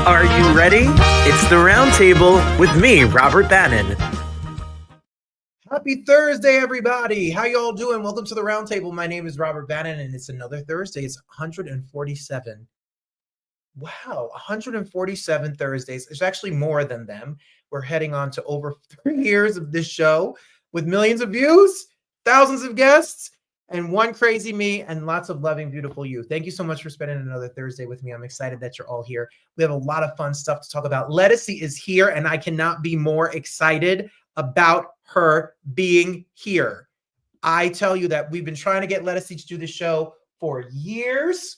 Are you ready? It's the Roundtable with me, Robert Bannon. Happy Thursday, everybody. How y'all doing? Welcome to the Roundtable. My name is Robert Bannon, and it's another Thursday. It's 147. Wow, 147 Thursdays. There's actually more than them. We're heading on to over 3 years of this show with millions of views, thousands of guests, and one crazy me and lots of loving, beautiful you. Thank you so much for spending another Thursday with me. I'm excited that you're all here. We have a lot of fun stuff to talk about. Ledisi is here, and I cannot be more excited about her being here. I tell you that we've been trying to get Ledisi to do the show for years,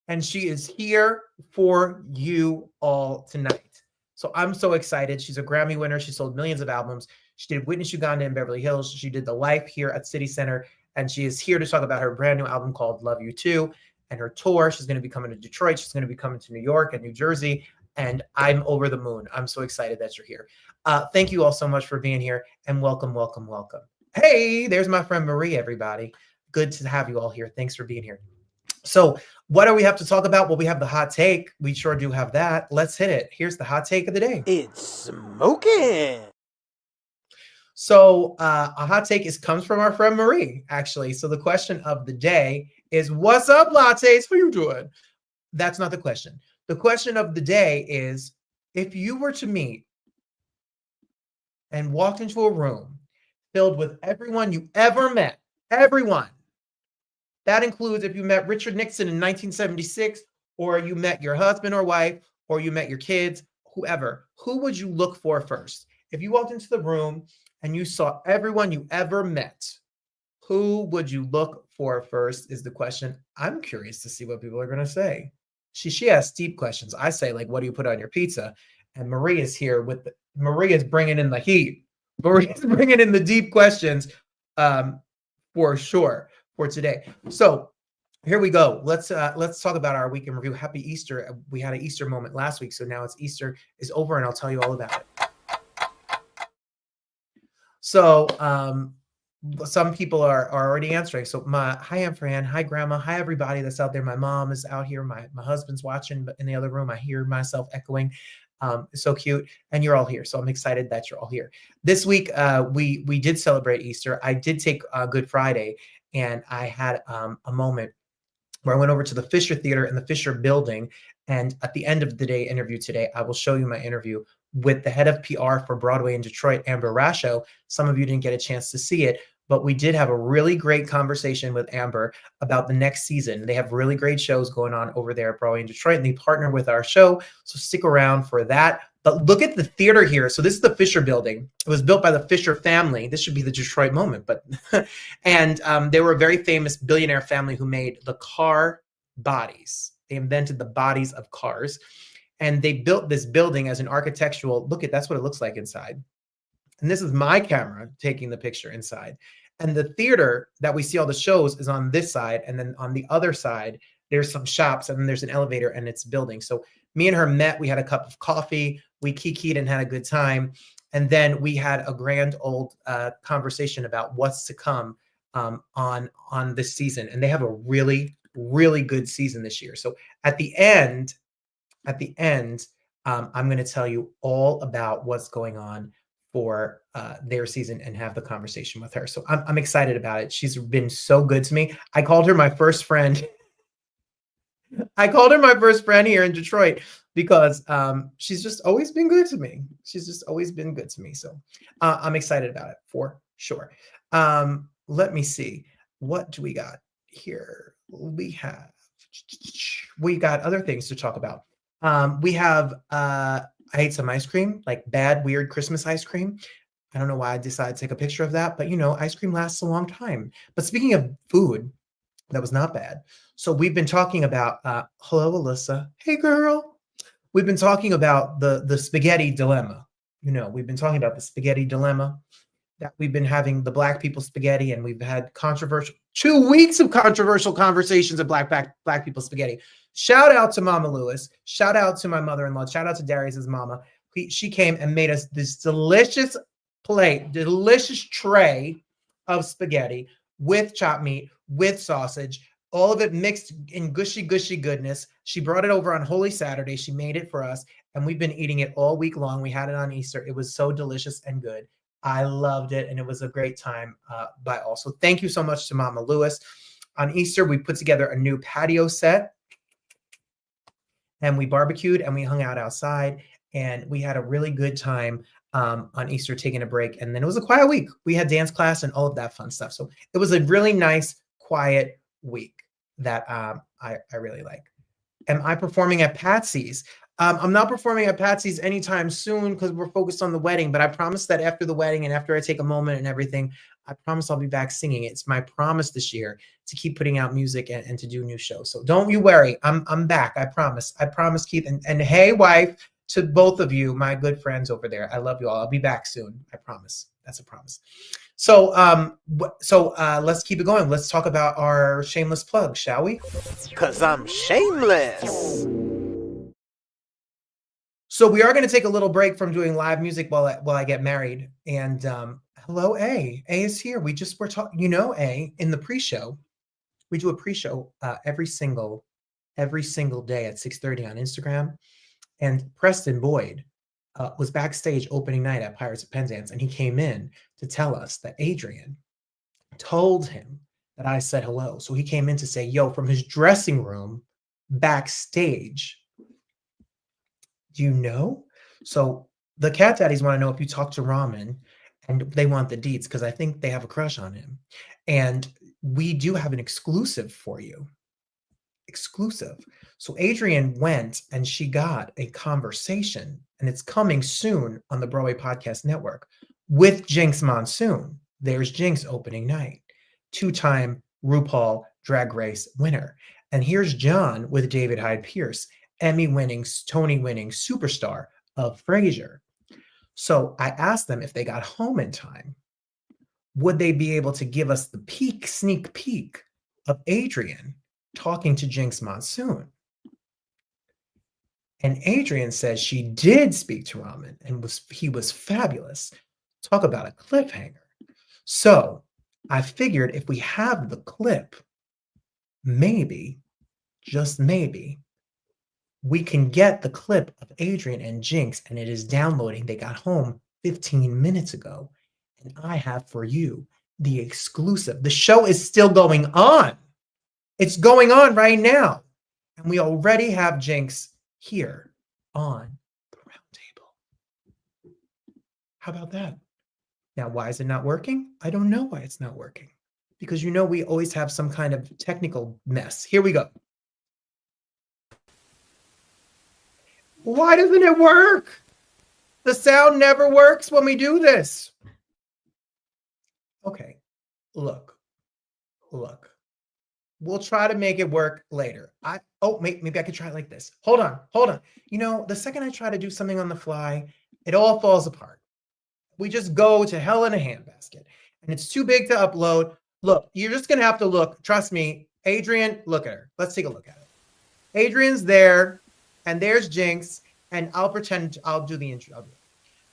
and she is here for you all tonight. So I'm so excited. She's a Grammy winner. She sold millions of albums. She did Witness Uganda in Beverly Hills. She did The Life here at City Center, and she is here to talk about her brand new album called Love You Too and her tour. She's going to be coming to Detroit. She's going to be coming to New York and New Jersey, and I'm over the moon. I'm so excited that you're here. Thank you all so much for being here, and welcome, welcome, welcome. Hey, there's my friend Marie, everybody. Good to have you all here. Thanks for being here. So what do we have to talk about? Well, we have the hot take. We sure do have that. Let's hit it. Here's the hot take of the day. It's smoking. So a hot take comes from our friend Marie, actually. So the question of the day is, what's up, lattes? How you doing? That's not the question. The question of the day is, if you were to meet and walked into a room filled with everyone you ever met, everyone, that includes if you met Richard Nixon in 1976, or you met your husband or wife, or you met your kids, whoever, who would you look for first? If you walked into the room and you saw everyone you ever met, who would you look for first is the question. I'm curious to see what people are going to say. She asks deep questions. I say, like, what do you put on your pizza? And Marie is here Marie is bringing in the heat. Marie is bringing in the deep questions for sure for today. So here we go. Let's talk about our week in review. Happy Easter. We had an Easter moment last week, so now Easter is over, and I'll tell you all about it. So some people are already answering. So hi, Aunt Fran. Hi, Grandma. Hi, everybody that's out there. My mom is out here. My husband's watching, but in the other room, I hear myself echoing. It's so cute. And you're all here. So I'm excited that you're all here. This week, we did celebrate Easter. I did take Good Friday, and I had a moment where I went over to the Fisher Theater in the Fisher Building. And at the end of the day interview today, I will show you my interview with the head of PR for Broadway in Detroit, Amber Rasho. Some of you didn't get a chance to see it, but we did have a really great conversation with Amber about the next season. They have really great shows going on over there at Broadway in Detroit, and they partner with our show. So stick around for that. But look at the theater here. So this is the Fisher Building. It was built by the Fisher family. This should be the Detroit moment, but and they were a very famous billionaire family who made the car bodies. They invented the bodies of cars, and they built this building as an architectural. That's what it looks like inside. And this is my camera taking the picture inside. And the theater that we see all the shows is on this side, and then on the other side, there's some shops, and then there's an elevator, and it's building. So me and her met. We had a cup of coffee. We kikied and had a good time. And then we had a grand old conversation about what's to come on this season. And they have a really, really good season this year. So at the end, I'm going to tell you all about what's going on for their season and have the conversation with her. So I'm excited about it. She's been so good to me. I called her my first friend. I called her my first friend here in Detroit because she's just always been good to me. She's just always been good to me. So I'm excited about it for sure. Let me see. What do we got here? We got other things to talk about. We have, I ate some ice cream, like bad, weird Christmas ice cream. I don't know why I decided to take a picture of that, but ice cream lasts a long time. But speaking of food, that was not bad. So we've been talking about, hello, Alyssa. Hey, girl. We've been talking about the spaghetti dilemma. We've been talking about the spaghetti dilemma, that we've been having the Black people spaghetti, and we've had 2 weeks of controversial conversations of Black people spaghetti. Shout out to Mama Lewis. Shout out to my mother-in-law. Shout out to Darius's mama. She came and made us this delicious tray of spaghetti with chopped meat, with sausage, all of it mixed in gushy goodness. She brought it over on Holy Saturday. She made it for us, and we've been eating it all week long. We had it on Easter. It was so delicious and good. I loved it, and it was a great time by all. So thank you so much to Mama Lewis. On Easter, we put together a new patio set, and we barbecued, and we hung out outside, and we had a really good time on Easter, taking a break. And then it was a quiet week. We had dance class and all of that fun stuff. So it was a really nice, quiet week that I really like. Am I performing at Patsy's? I'm not performing at Patsy's anytime soon because we're focused on the wedding, but I promise that after the wedding and after I take a moment and everything, I promise I'll be back singing. It's my promise this year to keep putting out music and to do new shows. So don't you worry. I'm back. I promise. I promise, Keith. And hey, wife, to both of you, my good friends over there. I love you all. I'll be back soon. I promise. That's a promise. So let's keep it going. Let's talk about our shameless plug, shall we? 'Cause I'm shameless. So we are going to take a little break from doing live music while I get married. And hello, A. A is here. We're talking, A, in the pre-show. We do a pre-show every single day at 6:30 on Instagram. And Preston Boyd was backstage opening night at Pirates of Penzance, and he came in to tell us that Adrian told him that I said hello. So he came in to say, yo, from his dressing room backstage. Do you know? So the Cat Daddies want to know if you talk to Ramen, and they want the deets because I think they have a crush on him. And we do have an exclusive for you. Exclusive. So Adrian went and she got a conversation, and it's coming soon on the Broadway Podcast Network with Jinx Monsoon. There's Jinx opening night, 2-time RuPaul Drag Race winner. And here's John with David Hyde Pierce, Emmy-winning, Tony-winning superstar of Frasier. So I asked them if they got home in time, would they be able to give us the sneak peek of Adrian talking to Jinx Monsoon? And Adrian says she did speak to Ramen and he was fabulous. Talk about a cliffhanger. So I figured if we have the clip, maybe, just maybe, we can get the clip of Adrian and Jinx, and it is downloading. They got home 15 minutes ago, and I have for you the exclusive. The show is still going on. It's going on right now, and we already have Jinx here on the Roundtable. How about that? Now, why is it not working? I don't know why it's not working, because we always have some kind of technical mess. Here we go. Why doesn't it work? The sound never works when we do this. Okay, look. We'll try to make it work later. Maybe I could try it like this. Hold on. The second I try to do something on the fly, it all falls apart. We just go to hell in a handbasket, and it's too big to upload. Look, you're just gonna have to look. Trust me, Adrian. Look at her. Let's take a look at it. Adrian's there, and there's Jinx, and I'll pretend I'll do the intro.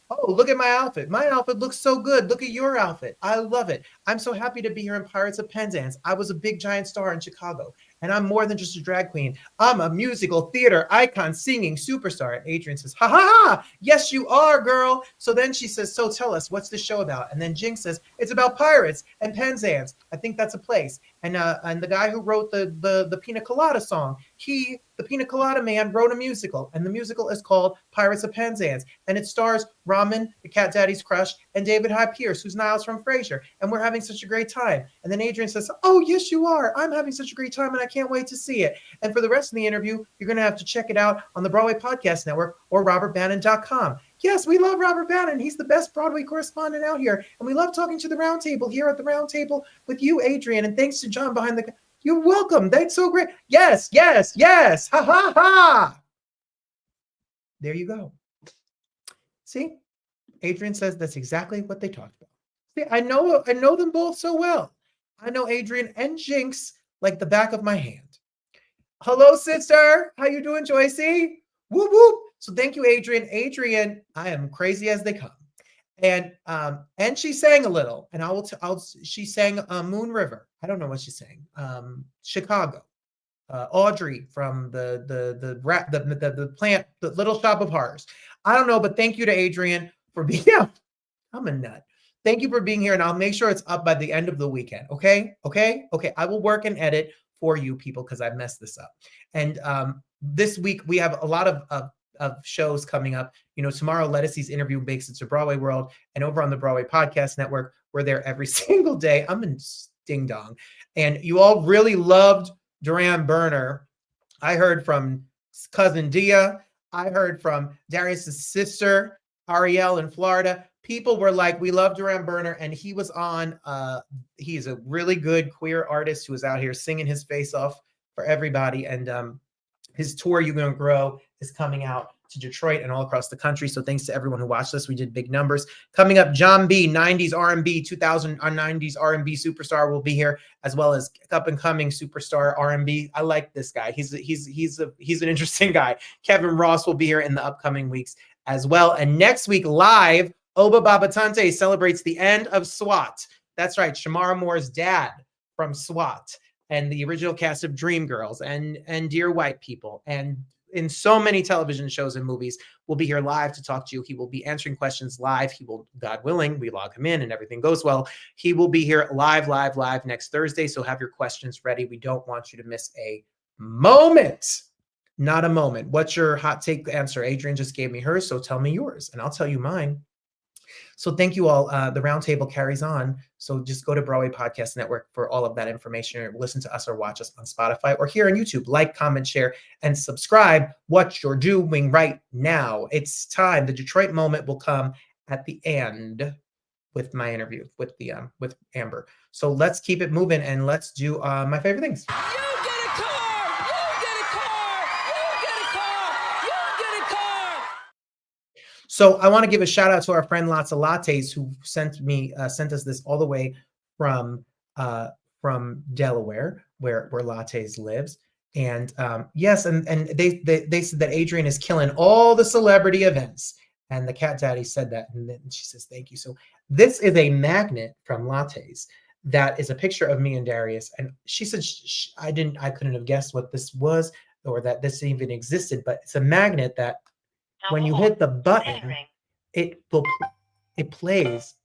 Oh, look at my outfit. My outfit looks so good. Look at your outfit. I love it. I'm so happy to be here in Pirates of Penzance. I was a big giant star in Chicago, and I'm more than just a drag queen. I'm a musical theater icon, singing superstar. And Adrian says, ha ha ha, yes you are, girl. So then she says, so tell us, what's the show about? And then Jinx says, it's about pirates and Penzance. I think that's a place. And the guy who wrote the Pina Colada song, the Pina Colada man, wrote a musical, and the musical is called Pirates of Penzance, and it stars Ramen, the Cat Daddy's crush, and David Hyde Pierce, who's Niles from Frasier, and we're having such a great time. And then Adrian says, oh, yes, you are. I'm having such a great time, and I can't wait to see it. And for the rest of the interview, you're going to have to check it out on the Broadway Podcast Network or robertbannon.com. Yes, we love Robert Bannon. He's the best Broadway correspondent out here, and we love talking to the Roundtable here at the Roundtable with you, Adrian, and thanks to John behind the... You're welcome. That's so great. Yes. Ha, ha, ha. There you go. See? Adrian says that's exactly what they talked about. See, I know them both so well. I know Adrian and Jinx like the back of my hand. Hello, sister. How you doing, Joycey? Whoop, whoop. So thank you, Adrian. Adrian, I am crazy as they come. And she sang a little, and she sang Moon River. I don't know what she's saying. Chicago. Audrey from the plant, the Little Shop of Horrors. I don't know, but thank you to Adrian for being out. I'm a nut. Thank you for being here, and I'll make sure it's up by the end of the weekend. Okay. I will work and edit for you people because I messed this up. And this week we have a lot of shows coming up. Tomorrow Ledisi's interview makes it to Broadway World, and over on the Broadway Podcast Network, we're there every single day. I'm in ding dong, and you all really loved Duran Burner. I heard from cousin Dia. I heard from Darius's sister Ariel in Florida. People were like, "We love Duran Burner," and he was on. He's a really good queer artist who is out here singing his face off for everybody, and his tour "You're Gonna Grow" is coming out to Detroit and all across the country. So thanks to everyone who watched this. We did big numbers. Coming up, John B, 90s R&B, 2000 90s R&B superstar will be here, as well as up and coming superstar R&B. I like this guy. He's an interesting guy. Kevin Ross will be here in the upcoming weeks as well. And next week live, Oba Babatante celebrates the end of SWAT. That's right. Shamara Moore's dad from SWAT and the original cast of Dreamgirls and Dear White People and in so many television shows and movies, will be here live to talk to you. He will be answering questions live. He will, God willing, we log him in and everything goes well. He will be here live next Thursday. So have your questions ready. We don't want you to miss a moment. Not a moment. What's your hot take answer? Adrian just gave me hers, so tell me yours and I'll tell you mine. So thank you all. The roundtable carries on. So just go to Broadway Podcast Network for all of that information, or listen to us or watch us on Spotify or here on YouTube. Like, comment, share, and subscribe. What you're doing right now. It's time. The Detroit moment will come at the end with my interview with Amber. So let's keep it moving and let's do my favorite things. So I want to give a shout out to our friend Lots of Lattes who sent us this all the way from Delaware, where Lattes lives. And yes, and they said that Adrian is killing all the celebrity events. And the cat daddy said that, and then she says thank you. So this is a magnet from Lattes that is a picture of me and Darius. And she said I couldn't have guessed what this was or that this even existed, but it's a magnet that when you hit the button, it plays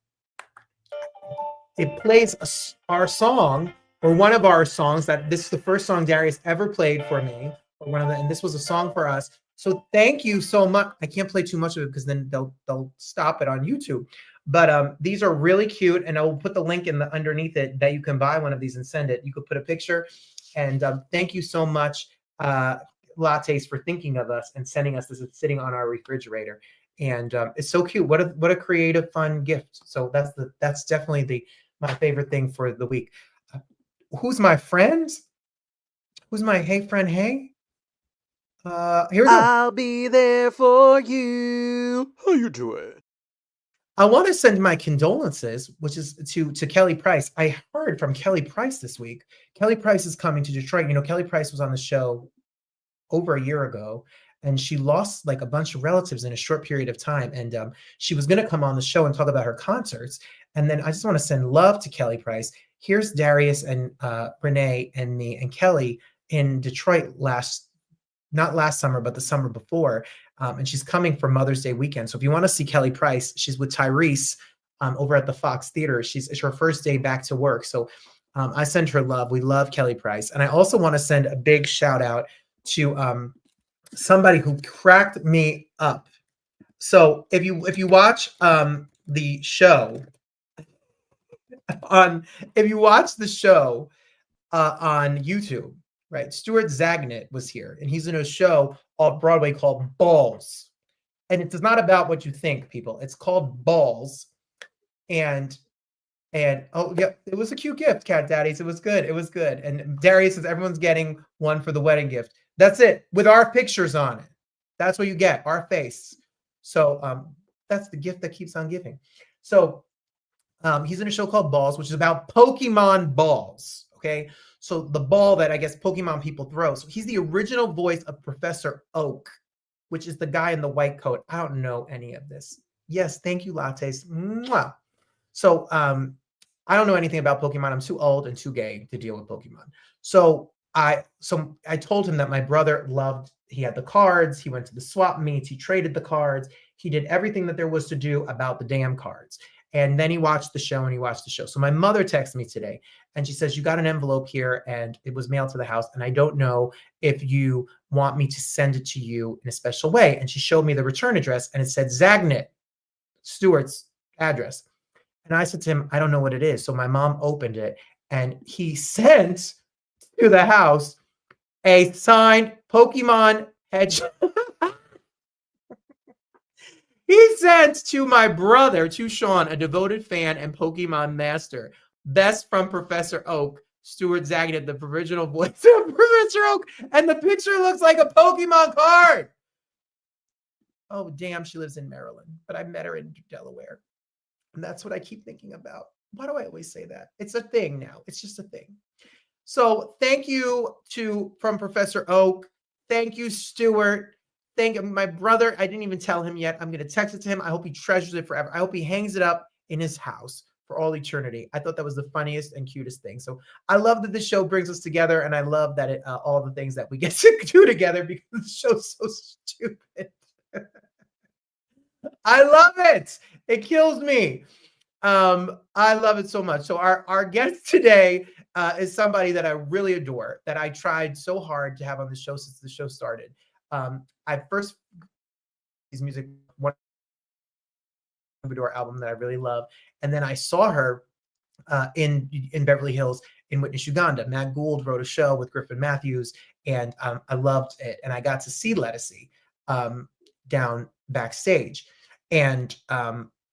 our song, or one of our songs. That this is the first song Darius ever played for me, or and this was a song for us. So thank you so much. I can't play too much of it because then they'll stop it on YouTube. But these are really cute, and I will put the link underneath it that you can buy one of these and send it. You could put a picture, and thank you so much. Lattes for thinking of us and sending us this. Is sitting on our refrigerator, and it's so cute. What a creative, fun gift. So that's definitely my favorite thing for the week. Who's my friend? Who's my hey friend? Hey, here we go. I'll be there for you. How you doing? I want to send my condolences, which is to Kelly Price. I heard from Kelly Price this week. Kelly Price is coming to Detroit. Kelly Price was on the show over a year ago, and she lost like a bunch of relatives in a short period of time. And she was going to come on the show and talk about her concerts. And then I just want to send love to Kelly Price. Here's Darius and Renee and me and Kelly in Detroit not last summer, but the summer before. And she's coming for Mother's Day weekend. So if you want to see Kelly Price, she's with Tyrese over at the Fox Theater. It's her first day back to work. So I send her love. We love Kelly Price. And I also want to send a big shout out to somebody who cracked me up. So if you watch the show on YouTube, right? Stuart Zagnit was here, and he's in a show off Broadway called Balls. And it's not about what you think, people. It's called Balls. And oh yeah, it was a cute gift, Cat Daddies. It was good. And Darius says everyone's getting one for the wedding gift. That's it, with our pictures on it. That's what you get, our face. So that's the gift that keeps on giving. So he's in a show called Balls, which is about Pokemon balls. Okay, so the ball that I guess Pokemon people throw. So he's the original voice of Professor Oak, which is the guy in the white coat. I don't know any of this. Yes, thank you, lattes. Mwah. So I don't know anything about Pokemon. I'm too old and too gay to deal with Pokemon. So I told him that my brother loved, he had the cards, he went to the swap meets, he traded the cards, he did everything that there was to do about the damn cards. And then he watched the show and he watched the show. So my mother texted me today and she says, you got an envelope here and it was mailed to the house. And I don't know if you want me to send it to you in a special way. And she showed me the return address and it said Zagnit, Stewart's address. And I said to him, I don't know what it is. So my mom opened it and he sent to the house a signed Pokemon hedge. He sent to my brother, to Sean, a devoted fan and Pokemon master. Best from Professor Oak, Stuart Zagnit, the original voice of Professor Oak. And the picture looks like a Pokemon card. Oh, damn, she lives in Maryland, but I met her in Delaware. And that's what I keep thinking about. Why do I always say that? It's a thing now. It's just a thing. So thank you from Professor Oak. Thank you, Stuart. Thank you, my brother. I didn't even tell him yet. I'm going to text it to him. I hope he treasures it forever. I hope he hangs it up in his house for all eternity. I thought that was the funniest and cutest thing. So I love that this show brings us together, and I love that it all the things that we get to do together because the show's so stupid. I love it. It kills me. I love it so much. So our guest today is somebody that I really adore, that I tried so hard to have on the show since the show started. I first his music, one album that I really love, and then I saw her in Beverly Hills in Witness, Uganda. Matt Gould wrote a show with Griffin Matthews, and I loved it. And I got to see Ledisi down backstage, and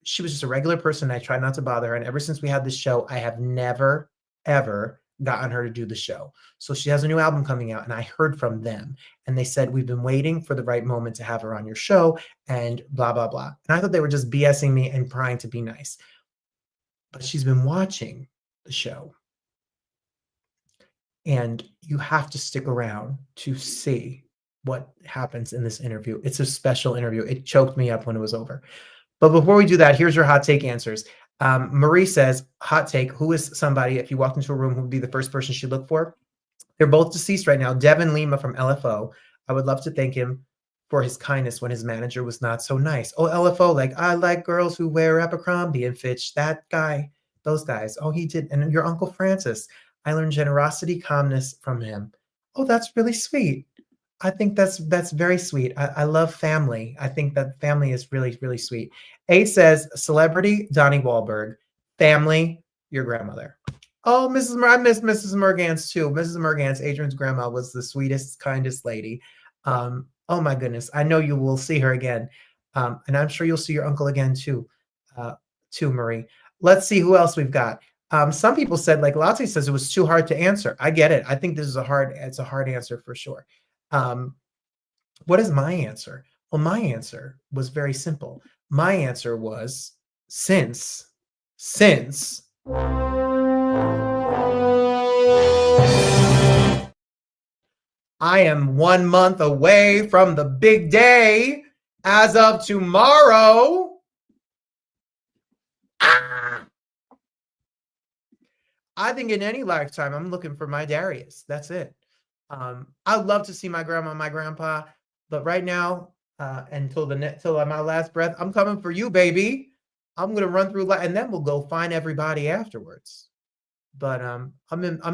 she was just a regular person. I tried not to bother her, and ever since we had this show, I have never ever gotten her to do the show. So she has a new album coming out, and I heard from them, and they said, we've been waiting for the right moment to have her on your show, and blah blah blah. And I thought they were just BSing me and trying to be nice, but she's been watching the show, and you have to stick around to see what happens in this interview. It's a special interview. It choked me up when it was over. But before we do that, here's your hot take answers. Marie says, hot take, who is somebody, if you walked into a room, who would be the first person she'd look for? They're both deceased right now. Devin Lima from LFO. I would love to thank him for his kindness when his manager was not so nice. Oh, LFO, like, I like girls who wear Abercrombie and Fitch. That guy, those guys. Oh, he did. And your Uncle Francis. I learned generosity, calmness from him. Oh, that's really sweet. I think that's very sweet. I love family. I think that family is really, really sweet. A says, celebrity, Donnie Wahlberg. Family, your grandmother. Oh, I miss Mrs. Mergans too. Mrs. Mergans, Adrian's grandma, was the sweetest, kindest lady. Oh my goodness. I know you will see her again. And I'm sure you'll see your uncle again too, Marie. Let's see who else we've got. Some people said, like Latte says, it was too hard to answer. I get it. I think this is it's a hard answer for sure. What is my answer? Well, my answer was very simple. My answer was since I am 1 month away from the big day as of tomorrow. I think in any lifetime, I'm looking for my Darius. That's it. I'd love to see my grandma and my grandpa, but right now, until my last breath, I'm coming for you, baby. I'm gonna run through life, and then we'll go find everybody afterwards. But I'm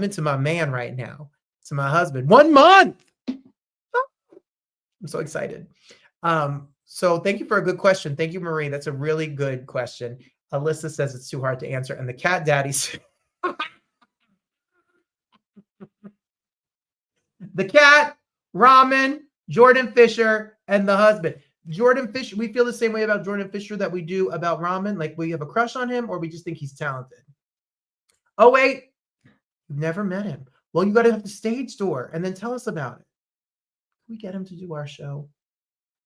into my man right now, to my husband. 1 month. I'm so excited. So thank you for a good question. Thank you, Marie. That's a really good question. Alyssa says it's too hard to answer, and the cat daddies. The cat, ramen, Jordan Fisher, and the husband. Jordan Fisher, we feel the same way about Jordan Fisher that we do about ramen. Like, we have a crush on him, or we just think he's talented. Oh, wait. You've never met him. Well, you got to have the stage door and then tell us about it. Can we get him to do our show?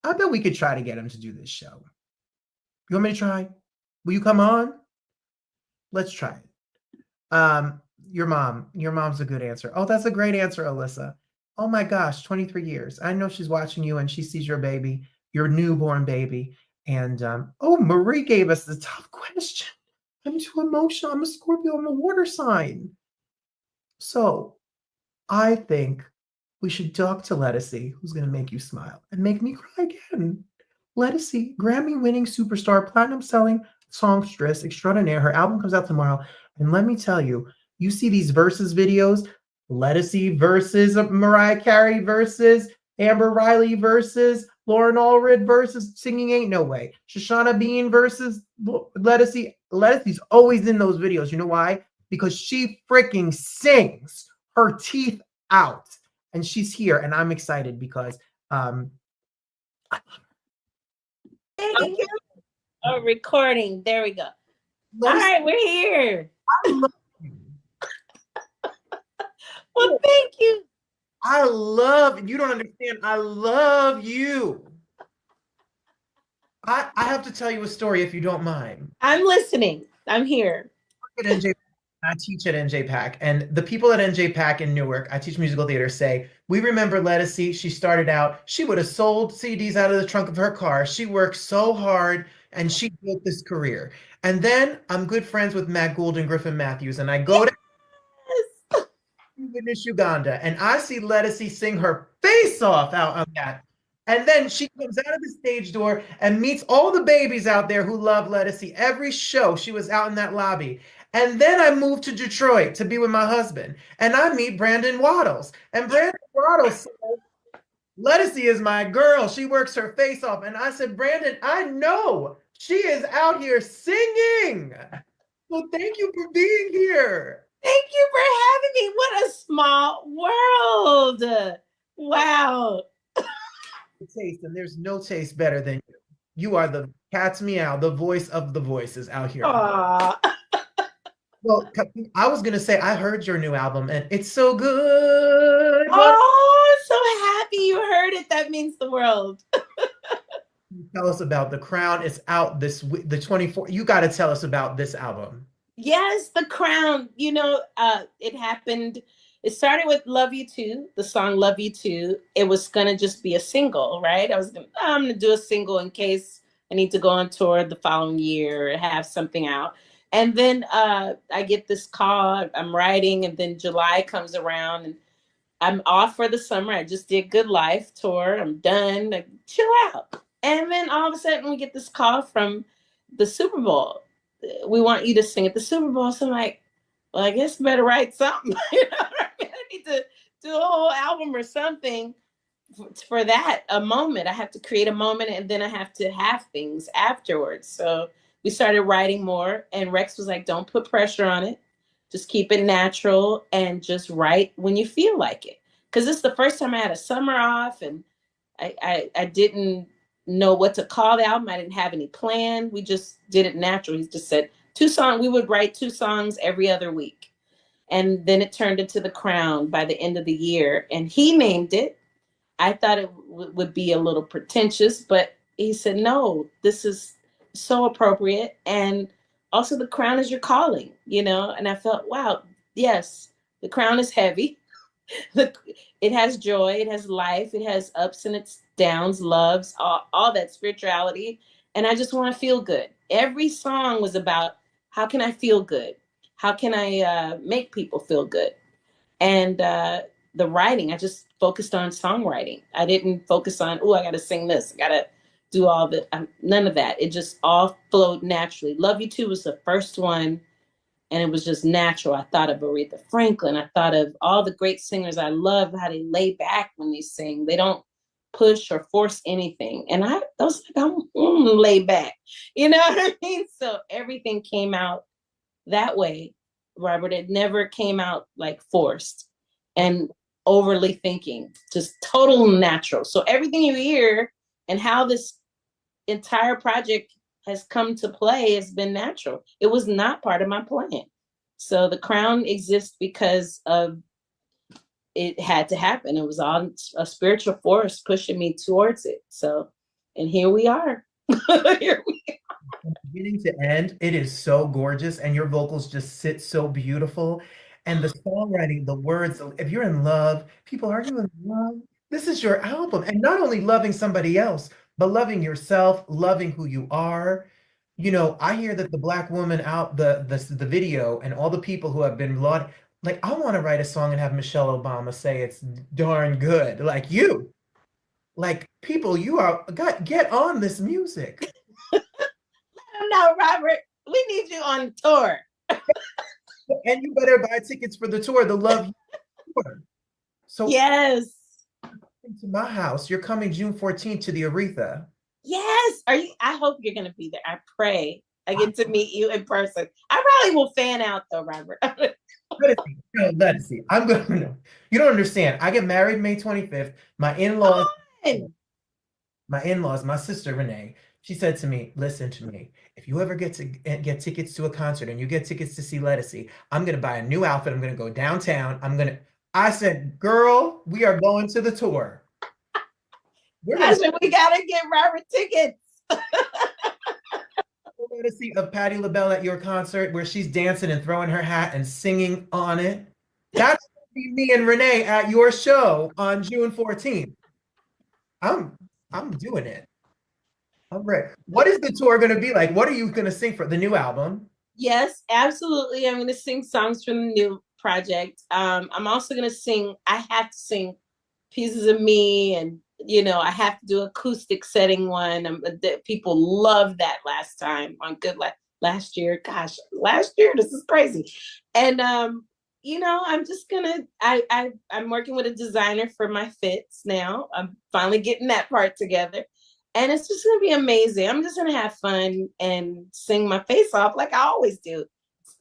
I bet we could try to get him to do this show. You want me to try? Will you come on? Let's try it. Your mom's a good answer. Oh, that's a great answer, Alyssa. Oh my gosh, 23 years. I know she's watching you and she sees your baby, your newborn baby. And oh, Marie gave us the tough question. I'm too emotional. I'm a Scorpio. I'm a water sign. So I think we should talk to Ledisi, who's going to make you smile and make me cry again. Ledisi, Grammy-winning superstar, platinum-selling songstress extraordinaire. Her album comes out tomorrow. And let me tell you, you see these versus videos, Ledisi versus Mariah Carey versus Amber Riley versus Lauren Allred versus Singing Ain't No Way. Shoshana Bean versus Ledisi. Ledisi's always in those videos. You know why? Because she freaking sings her teeth out. And she's here, and I'm excited because Thank you. Oh, recording. There we go. All Ledisi, right, we're here. I love you. Well, thank you. I love you. Don't understand. I love you. I have to tell you a story if you don't mind. I'm listening. I'm here. At NJ, I teach at NJPAC, and the people at NJPAC in Newark, I teach musical theater, say, we remember Ledisi. She started out, she would have sold CDs out of the trunk of her car. She worked so hard, and she built this career. And then I'm good friends with Matt Gould and Griffin Matthews, and I go to Yes. Uganda, and I see Ledisi sing her face off out on that. And then she comes out of the stage door and meets all the babies out there who love Ledisi. Every show, she was out in that lobby. And then I moved to Detroit to be with my husband. And I meet Brandon Waddles. And Brandon Waddles says, Ledisi is my girl. She works her face off. And I said, Brandon, I know she is out here singing. So thank you for being here. Thank you for having me. What a small world. Wow. Taste, and there's no taste better than you. You are the cat's meow, the voice of the voices out here. Aww. Well, I was gonna say I heard your new album and it's so good. Oh, I'm so happy you heard it. That means the world. Tell us about The Crown. It's out this week, the 24th. You got to tell us about this album. Yes, The Crown. You know, it happened. It started with Love You Too, the song Love You Too. It was going to just be a single, right? I'm going to do a single in case I need to go on tour the following year or have something out. And then I get this call, I'm writing, and then July comes around and I'm off for the summer. I just did Good Life tour. I'm done. Like, chill out. And then all of a sudden we get this call from the Super Bowl. We want you to sing at the Super Bowl. So I'm like, well, I guess I better write something. You know what I mean? I need to do a whole album or something for that, a moment. I have to create a moment and then I have to have things afterwards. So we started writing more and Rex was like, don't put pressure on it. Just keep it natural and just write when you feel like it. Because this is the first time I had a summer off and I didn't know what to call the album. I didn't have any plan. We just did it natural. He just said 2 songs. We would write 2 songs every other week. And then it turned into The Crown by the end of the year. And he named it. I thought it would be a little pretentious, but he said, no, this is so appropriate. And also The Crown is your calling, you know? And I felt, wow, yes, the crown is heavy. It has joy, it has life, it has ups and its downs, loves, all that spirituality. And I just want to feel good. Every song was about how can I feel good? How can I make people feel good? And the writing, I just focused on songwriting. I didn't focus on, oh, I got to sing this. I got to do all the, none of that. It just all flowed naturally. Love You Too was the first one. And it was just natural. I thought of Aretha Franklin. I thought of all the great singers. I love how they lay back when they sing. They don't push or force anything. And I'm lay back. You know what I mean? So everything came out that way, Robert. It never came out like forced and overly thinking, just total natural. So everything you hear and how this entire project has come to play has been natural. It was not part of my plan. So The Crown exists because of it had to happen. It was all a spiritual force pushing me towards it. So, and here we are. Here we are. From beginning to end, it is so gorgeous, and your vocals just sit so beautiful. And the songwriting, the words, if you're in love, people, are you in love? This is your album. And not only loving somebody else, but loving yourself, loving who you are. You know, I hear that the Black woman out the video and all the people who have been lauded, like I want to write a song and have Michelle Obama say it's darn good. Like you, like people, you are get on this music. No, Robert, we need you on tour. And you better buy tickets for the tour, the Love You tour. So yes. to my house, you're coming June 14th to the Aretha. Yes. Are you? I hope you're gonna be there. I pray I get to meet you in person. I probably will fan out though, Robert. Ledisi. I'm gonna. You don't understand. I get married May 25th. My in-laws, my sister Renee, she said to me, "Listen to me. If you ever get to get tickets to a concert and you get tickets to see Ledisi, I'm gonna buy a new outfit. I'm gonna go downtown. I said, girl, we are going to the tour. We gotta get Robert tickets. To see a Patti LaBelle at your concert where she's dancing and throwing her hat and singing on it. That's gonna be me and Renee at your show on June 14th. I'm doing it. I'm ready. What is the tour going to be like? What are you going to sing for the new album? Yes, absolutely. I'm going to sing songs from the new project. I'm also going to sing. I have to sing pieces of me, and I have to do acoustic setting one. People loved that last time on Good Life last year. Gosh, last year, this is crazy. And I'm just gonna. I'm working with a designer for my fits now. I'm finally getting that part together. And it's just gonna be amazing. I'm just gonna have fun and sing my face off like I always do.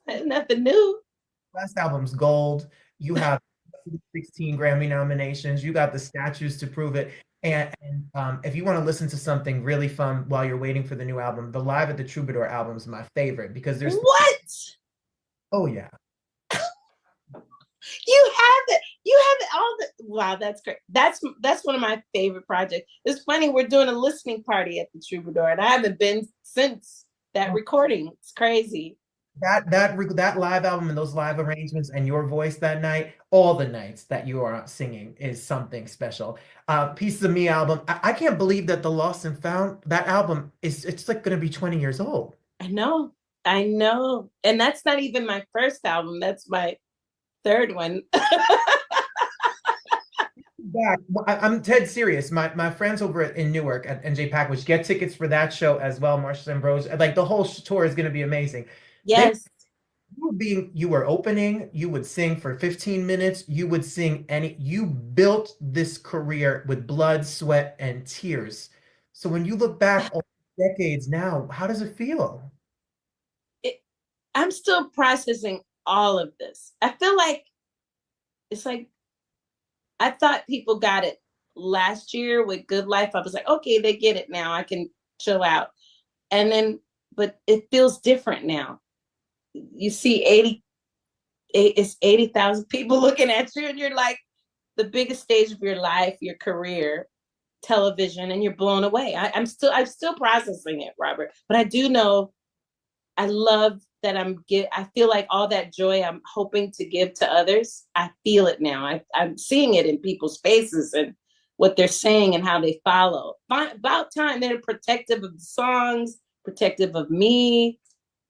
It's nothing new. Last album's gold. You have 16 Grammy nominations. You got the statues to prove it. And if you want to listen to something really fun while you're waiting for the new album, the Live at the Troubadour album is my favorite because there's what? Oh yeah. You have it all wow, that's great. That's one of my favorite projects. It's funny, we're doing a listening party at the Troubadour and I haven't been since that recording. It's crazy. That live album and those live arrangements and your voice that night, all the nights that you are singing is something special. Pieces of Me album. I can't believe that the Lost and Found, that album it's like gonna be 20 years old. I know. And that's not even my first album. That's my third one. I'm dead serious. My friends over in Newark at NJ Package get tickets for that show as well. Marsha Ambrose, like the whole tour is going to be amazing. Yes. You were opening. You would sing for 15 minutes. You would sing you built this career with blood, sweat, and tears. So when you look back on decades now, how does it feel? I'm still processing all of this. I feel like it's like I thought people got it last year with Good Life. I was like, okay, they get it now. I can chill out. And then, but it feels different now. You see 80,000 people looking at you and you're like the biggest stage of your life, your career, television, and you're blown away. I'm still processing it, Robert. But I do know I love that I feel like all that joy I'm hoping to give to others, I feel it now. I'm seeing it in people's faces and what they're saying and how they follow. About time. They're protective of the songs, protective of me.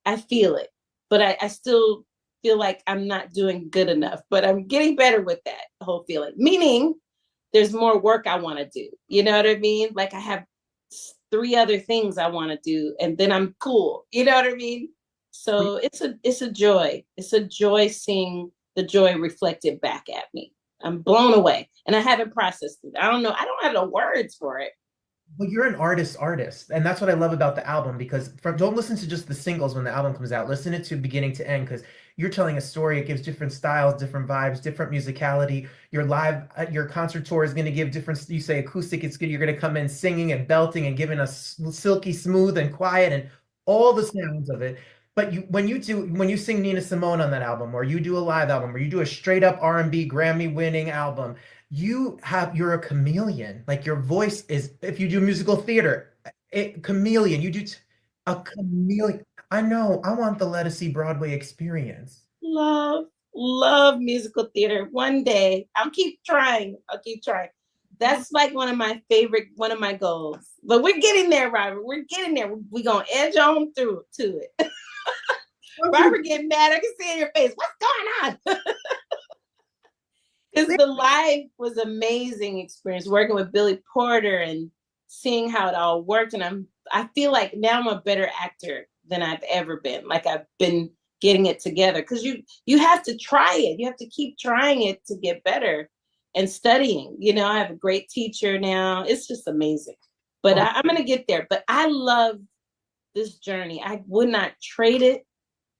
I feel it, but I still feel like I'm not doing good enough, but I'm getting better with that whole feeling. Meaning there's more work I want to do. You know what I mean? Like I have 3 other things I want to do and then I'm cool. You know what I mean? So it's a joy. It's a joy seeing the joy reflected back at me. I'm blown away and I haven't processed it. I don't know. I don't have the words for it. Well, you're an artist, and that's what I love about the album because don't listen to just the singles when the album comes out. Listen it to beginning to end because you're telling a story. It gives different styles, different vibes, different musicality. Your concert tour is going to give different. You say acoustic, it's good. You're going to come in singing and belting and giving us silky smooth and quiet and all the sounds of it. But when you sing Nina Simone on that album, or you do a live album, or you do a straight up R&B Grammy winning album, you're a chameleon. Like your voice is, if you do musical theater, chameleon. You do a chameleon. I know. I want the Ledisi Broadway experience. Love musical theater. One day, I'll keep trying. That's like one of my goals. But we're getting there, Robert. We're getting there. We're going to edge on through to it. Robert getting mad. I can see in your face. What's going on? Because the live was amazing experience working with Billy Porter and seeing how it all worked. And I feel like now I'm a better actor than I've ever been. Like I've been getting it together because you have to try it. You have to keep trying it to get better and studying. You know, I have a great teacher now. It's just amazing. But I'm going to get there. But I love this journey. I would not trade it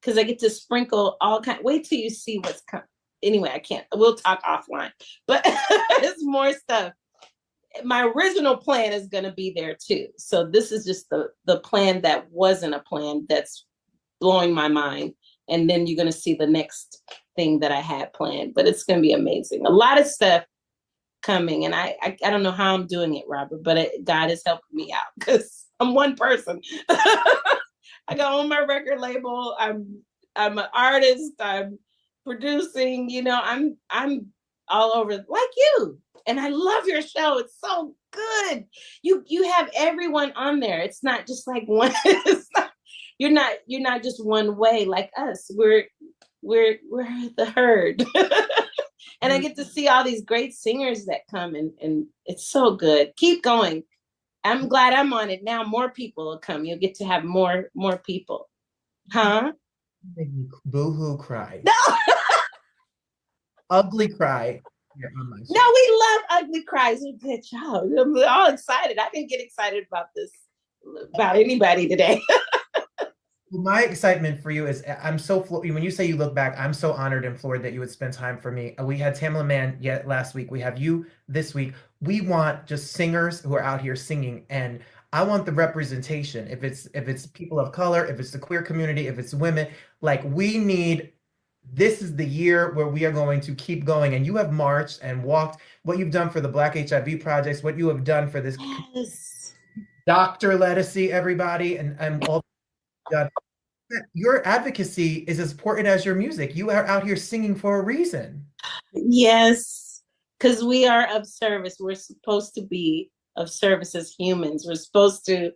because I get to sprinkle all kind. Wait till you see what's coming. Anyway, I can't. We'll talk offline. But it's more stuff. My original plan is going to be there too. So this is just the plan that wasn't a plan that's blowing my mind. And then you're going to see the next thing that I had planned. But it's going to be amazing. A lot of stuff coming. And I don't know how I'm doing it, Robert, but God is helping me out because I'm one person. I got on my record label. I'm an artist. I'm producing. You know, I'm all over like you. And I love your show. It's so good. You have everyone on there. It's not just like one. You're not just one way like us. We're the herd. And I get to see all these great singers that come and it's so good. Keep going. I'm glad I'm on it now. More people will come. You'll get to have more people. Huh? Boo-hoo cry. No. Ugly cry. No, we love ugly cries. Good job. I'm all excited. I didn't get excited about this, about anybody today. My excitement for you is I'm so when you say you look back, I'm so honored and floored that you would spend time for me. We had Tamla Mann last week. We have you this week. We want just singers who are out here singing, and I want the representation. If it's people of color, if it's the queer community, if it's women, like we need. This is the year where we are going to keep going. And you have marched and walked. What you've done for the Black HIV projects, what you have done for this Dr. Ledisi, everybody, and all. Your advocacy is as important as your music. You are out here singing for a reason. Yes, because we are of service. We're supposed to be of service as humans. We're supposed to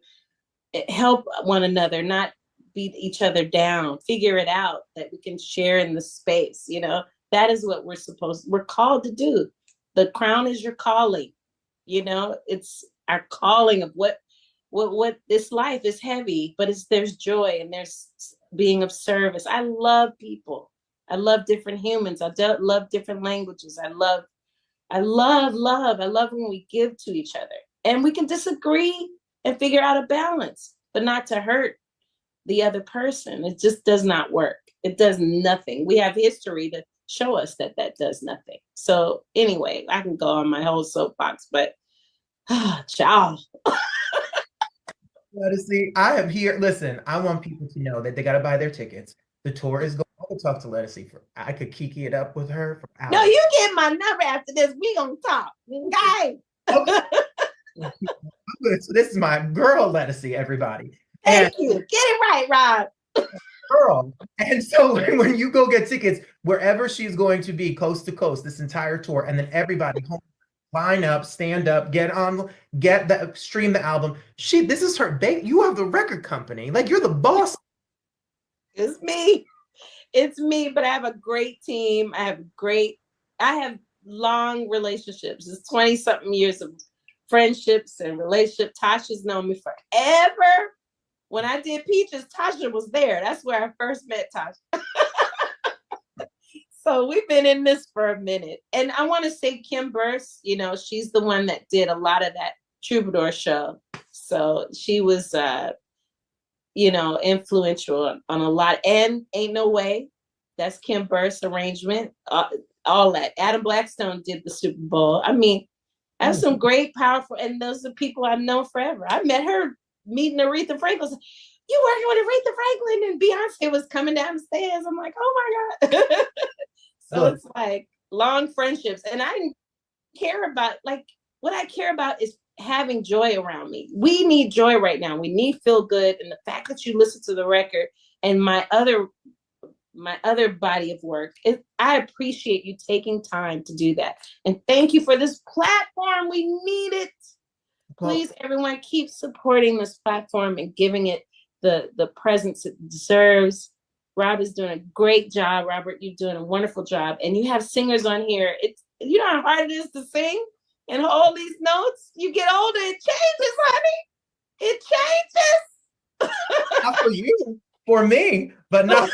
help one another, not beat each other down, figure it out that we can share in the space. You know, that is what we're called to do. The crown is your calling. You know, it's our calling of what this life is heavy, but there's joy and there's being of service. I love people. I love different humans. I love different languages. I love when we give to each other and we can disagree and figure out a balance, but not to hurt the other person. It just does not work. It does nothing. We have history to show us that does nothing. So anyway, I can go on my whole soapbox, but ciao. Ledisi, I am here. Listen, I want people to know that they got to buy their tickets. The tour is going. I could talk to Ledisi I could kiki it up with her for hours. No, you get my number after this. We gonna talk, okay? So this is my girl, Ledisi, everybody. Thank you. Get it right, Rob. Girl. And so when you go get tickets, wherever she's going to be, coast to coast, this entire tour, and then everybody home. Line up, stand up, stream the album. This is her baby. You have the record company. Like you're the boss. It's me, but I have a great team. I have long relationships. It's 20 something years of friendships and relationships. Tasha's known me forever. When I did Peaches, Tasha was there. That's where I first met Tasha. So we've been in this for a minute. And I want to say Kim Burse, you know, she's the one that did a lot of that Troubadour show. So she was, influential on a lot. And Ain't No Way, that's Kim Burse arrangement. All that. Adam Blackstone did the Super Bowl. I mean, I have some great, powerful, and those are people I've known forever. I met her meeting Aretha Franklin. You working with Aretha Franklin? And Beyonce was coming down the stairs. I'm like, oh my God. So it's like long friendships. And I didn't care about, like, what I care about is having joy around me. We need joy right now. We need feel good. And the fact that you listen to the record and my other body of work, I appreciate you taking time to do that. And thank you for this platform. We need it. Please, everyone, keep supporting this platform and giving it the presence it deserves. Rob is doing a great job. Robert, you're doing a wonderful job. And you have singers on here. You know how hard it is to sing and hold these notes. You get older, it changes, honey. It changes. Not for you, for me, but not.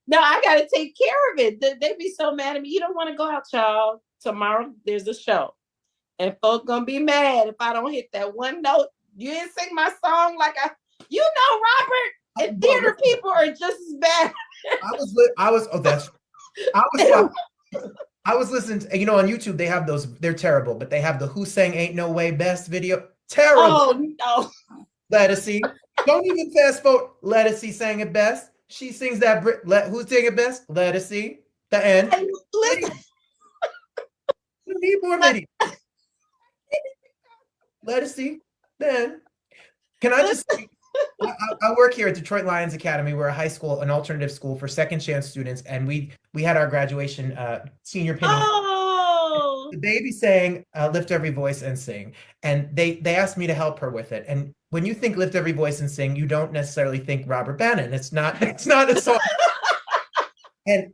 No, I got to take care of it. They'd be so mad at me. You don't want to go out, y'all. Tomorrow, there's a show. And folks going to be mad if I don't hit that one note. You didn't sing my song like Robert and theater people are just as bad. I was listening to, on YouTube, they have those, they're terrible, but they have the Who Sang Ain't No Way Best video. Terrible. Oh, no. Ledisi. Don't even fast forward. Ledisi sang it best. She sings that. Who sang it best? Ledisi. The end. Listen. You need more video. Ledisi. Then, can I just say, I work here at Detroit Lions Academy. We're a high school, an alternative school for second chance students, and we had our graduation senior panel. Oh. The baby sang Lift Every Voice and Sing, and they asked me to help her with it. And when you think Lift Every Voice and Sing, you don't necessarily think Robert Bannon. It's not a song. And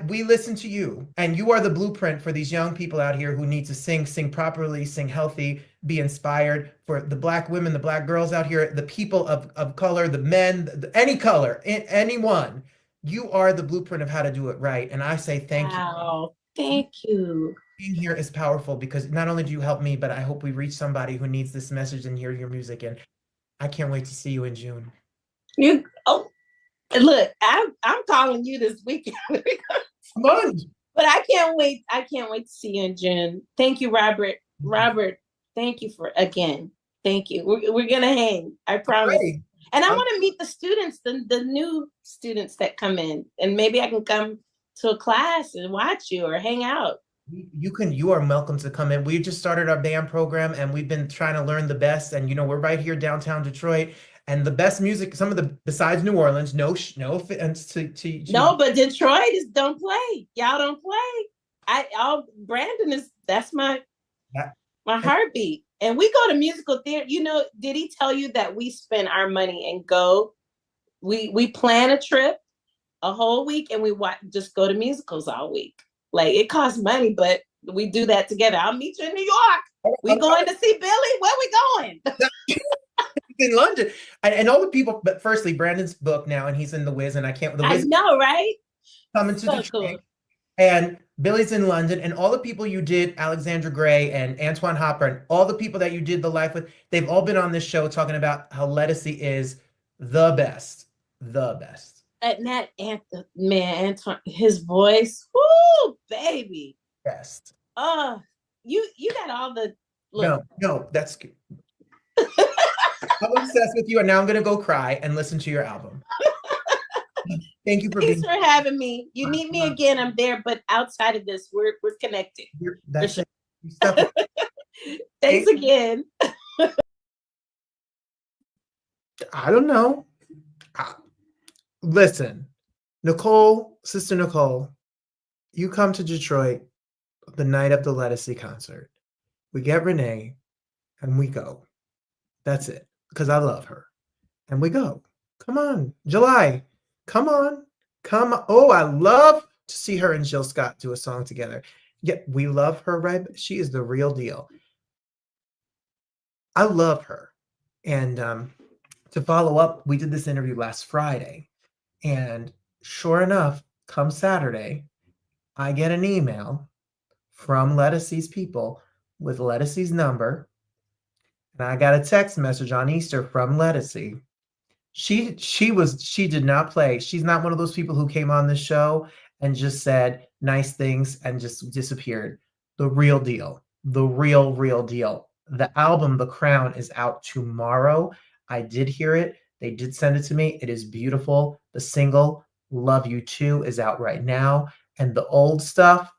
we listen to you, and you are the blueprint for these young people out here who need to sing properly, sing healthy, be inspired. For the Black women, the Black girls out here, the people of color, the men, any color, anyone, you are the blueprint of how to do it right. And I say thank you. Wow, thank you. Being here is powerful because not only do you help me, but I hope we reach somebody who needs this message and hear your music. And I can't wait to see you in June. Look, I'm calling you this weekend. Come on. But I can't wait. I can't wait to see you in June. Thank you, Robert. Robert, thank you Thank you. We're gonna hang. I promise. Ready. And I want to meet the students, the new students that come in, and maybe I can come to a class and watch you or hang out. You are welcome to come in. We just started our band program, and we've been trying to learn the best. And we're right here downtown Detroit, and the best music. Some of the besides New Orleans. No offense to no, but Detroit don't play. Y'all don't play. Brandon that's my heartbeat. And we go to musical theater. Did he tell you that we spend our money and go? We plan a trip a whole week, and we just go to musicals all week. Like, it costs money, but we do that together. I'll meet you in New York. We going to see Billy? Where we going? In London. And all the people, but firstly, Brandon's booked now, and he's in The Wiz, and I know, right? Coming to Detroit. Cool. And Billy's in London, and all the people you did, Alexandra Gray and Antoine Hopper, and all the people that you did the life with, they've all been on this show talking about how Ledisi is the best. And that anthem, man, Antoine, his voice, whoo, baby. Best. You got all the look. No, that's good. I'm obsessed with you, and now I'm gonna go cry and listen to your album. Thank you for having me. You need me again, I'm there, but outside of this, we're connected. That's sure. Thanks again. I don't know. Listen, Sister Nicole, you come to Detroit the night of the Ledisi concert. We get Renee and we go. That's it. Because I love her. And we go. Come on. July. Come on. Oh, I love to see her and Jill Scott do a song together. Yeah, we love her, right? She is the real deal. I love her. And to follow up, we did this interview last Friday. And sure enough, come Saturday, I get an email from Ledisi's people with Ledisi's number. And I got a text message on Easter from Ledisi. She did not play. She's not one of those people who came on the show and just said nice things and just disappeared. The real deal. The real deal. The album, The Crown, is out tomorrow. I did hear it. They did send it to me. It is beautiful. The single, Love You Too, is out right now. And the old stuff,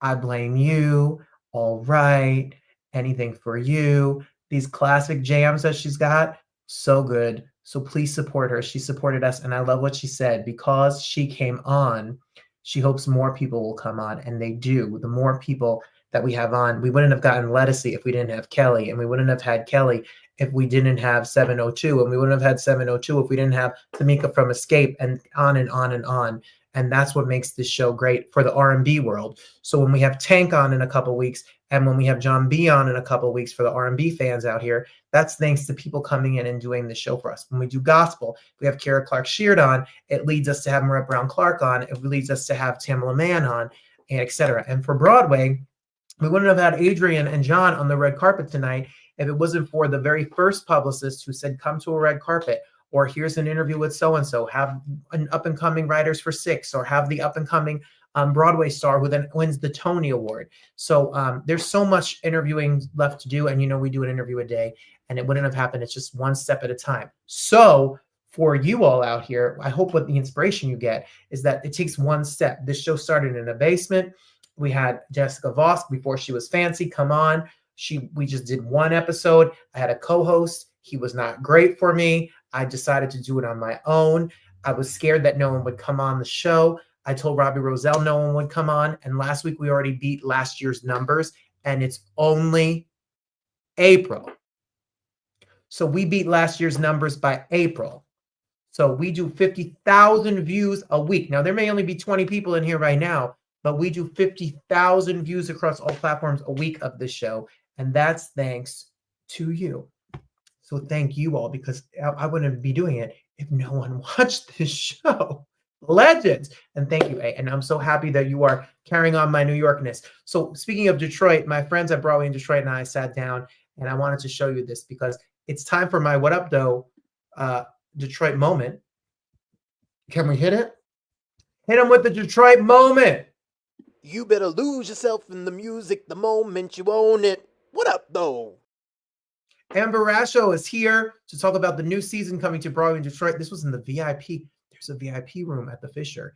I Blame You, All Right, Anything for You, these classic jams that she's got, so good. So please support her. She supported us, and I love what she said. Because she came on, she hopes more people will come on, and they do. The more people that we have on. We wouldn't have gotten Ledisi if we didn't have Kelly, and we wouldn't have had Kelly if we didn't have 702, and we wouldn't have had 702 if we didn't have Tamika from Escape, and on and on and on. And that's what makes this show great for the R&B world. So when we have Tank on in a couple weeks, and when we have John B on in a couple weeks for the R&B fans out here, that's thanks to people coming in and doing the show for us. When we do gospel, we have Kara Clark Sheard on. It leads us to have Marette Brown Clark on. It leads us to have Tamala Mann on, and et cetera. And for Broadway, we wouldn't have had Adrian and John on the red carpet tonight if it wasn't for the very first publicist who said, come to a red carpet, or here's an interview with so-and-so, have an up-and-coming writers for Six, or have the up-and-coming Broadway star who then wins the Tony Award. So there's so much interviewing left to do. And, we do an interview a day, and it wouldn't have happened. It's just one step at a time. So for you all out here, I hope what the inspiration you get is that it takes one step. This show started in a basement. We had Jessica Vosk before she was fancy come on. We just did one episode. I had a co-host. He was not great for me. I decided to do it on my own. I was scared that no one would come on the show. I told Robbie Roselle no one would come on. And last week we already beat last year's numbers, and it's only April. So we beat last year's numbers by April. So we do 50,000 views a week. Now, there may only be 20 people in here right now, but we do 50,000 views across all platforms a week of this show. And that's thanks to you. So thank you all, because I wouldn't be doing it if no one watched this show. Legends. And thank you. And I'm so happy that you are carrying on my New Yorkness. So speaking of Detroit, my friends at Broadway in Detroit and I sat down, and I wanted to show you this because it's time for my What Up Though Detroit moment. Can we hit it? Hit him with the Detroit moment. You better lose yourself in the music the moment you own it. What up, though? Amber Rasho is here to talk about the new season coming to Broadway in Detroit. This was in the VIP. There's a VIP room at the Fisher.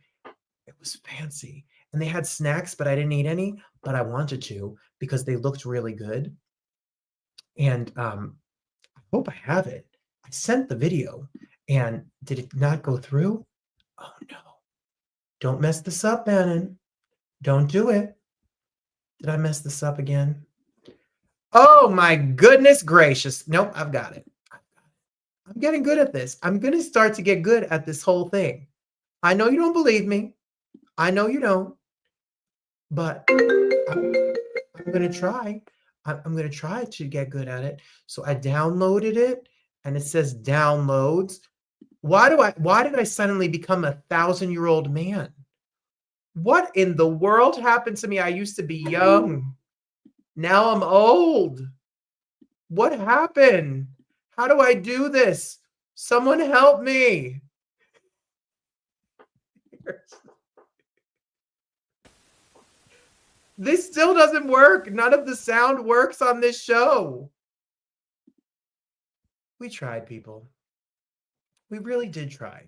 It was fancy. And they had snacks, but I didn't eat any, but I wanted to because they looked really good. And I hope I have it. I sent the video, and did it not go through? Oh, no. Don't mess this up, Bannon. Don't do it. Did I mess this up again? Oh, my goodness gracious. Nope, I've got it. I'm getting good at this. I'm going to start to get good at this whole thing. I know you don't believe me. I know you don't. But I'm going to try. I'm going to try to get good at it. So I downloaded it, and it says downloads. Why did I suddenly become a 1,000-year-old man? What in the world happened to me? I used to be young. Now I'm old. What happened? How do I do this? Someone help me. This still doesn't work. None of the sound works on this show. We tried, people. We really did try.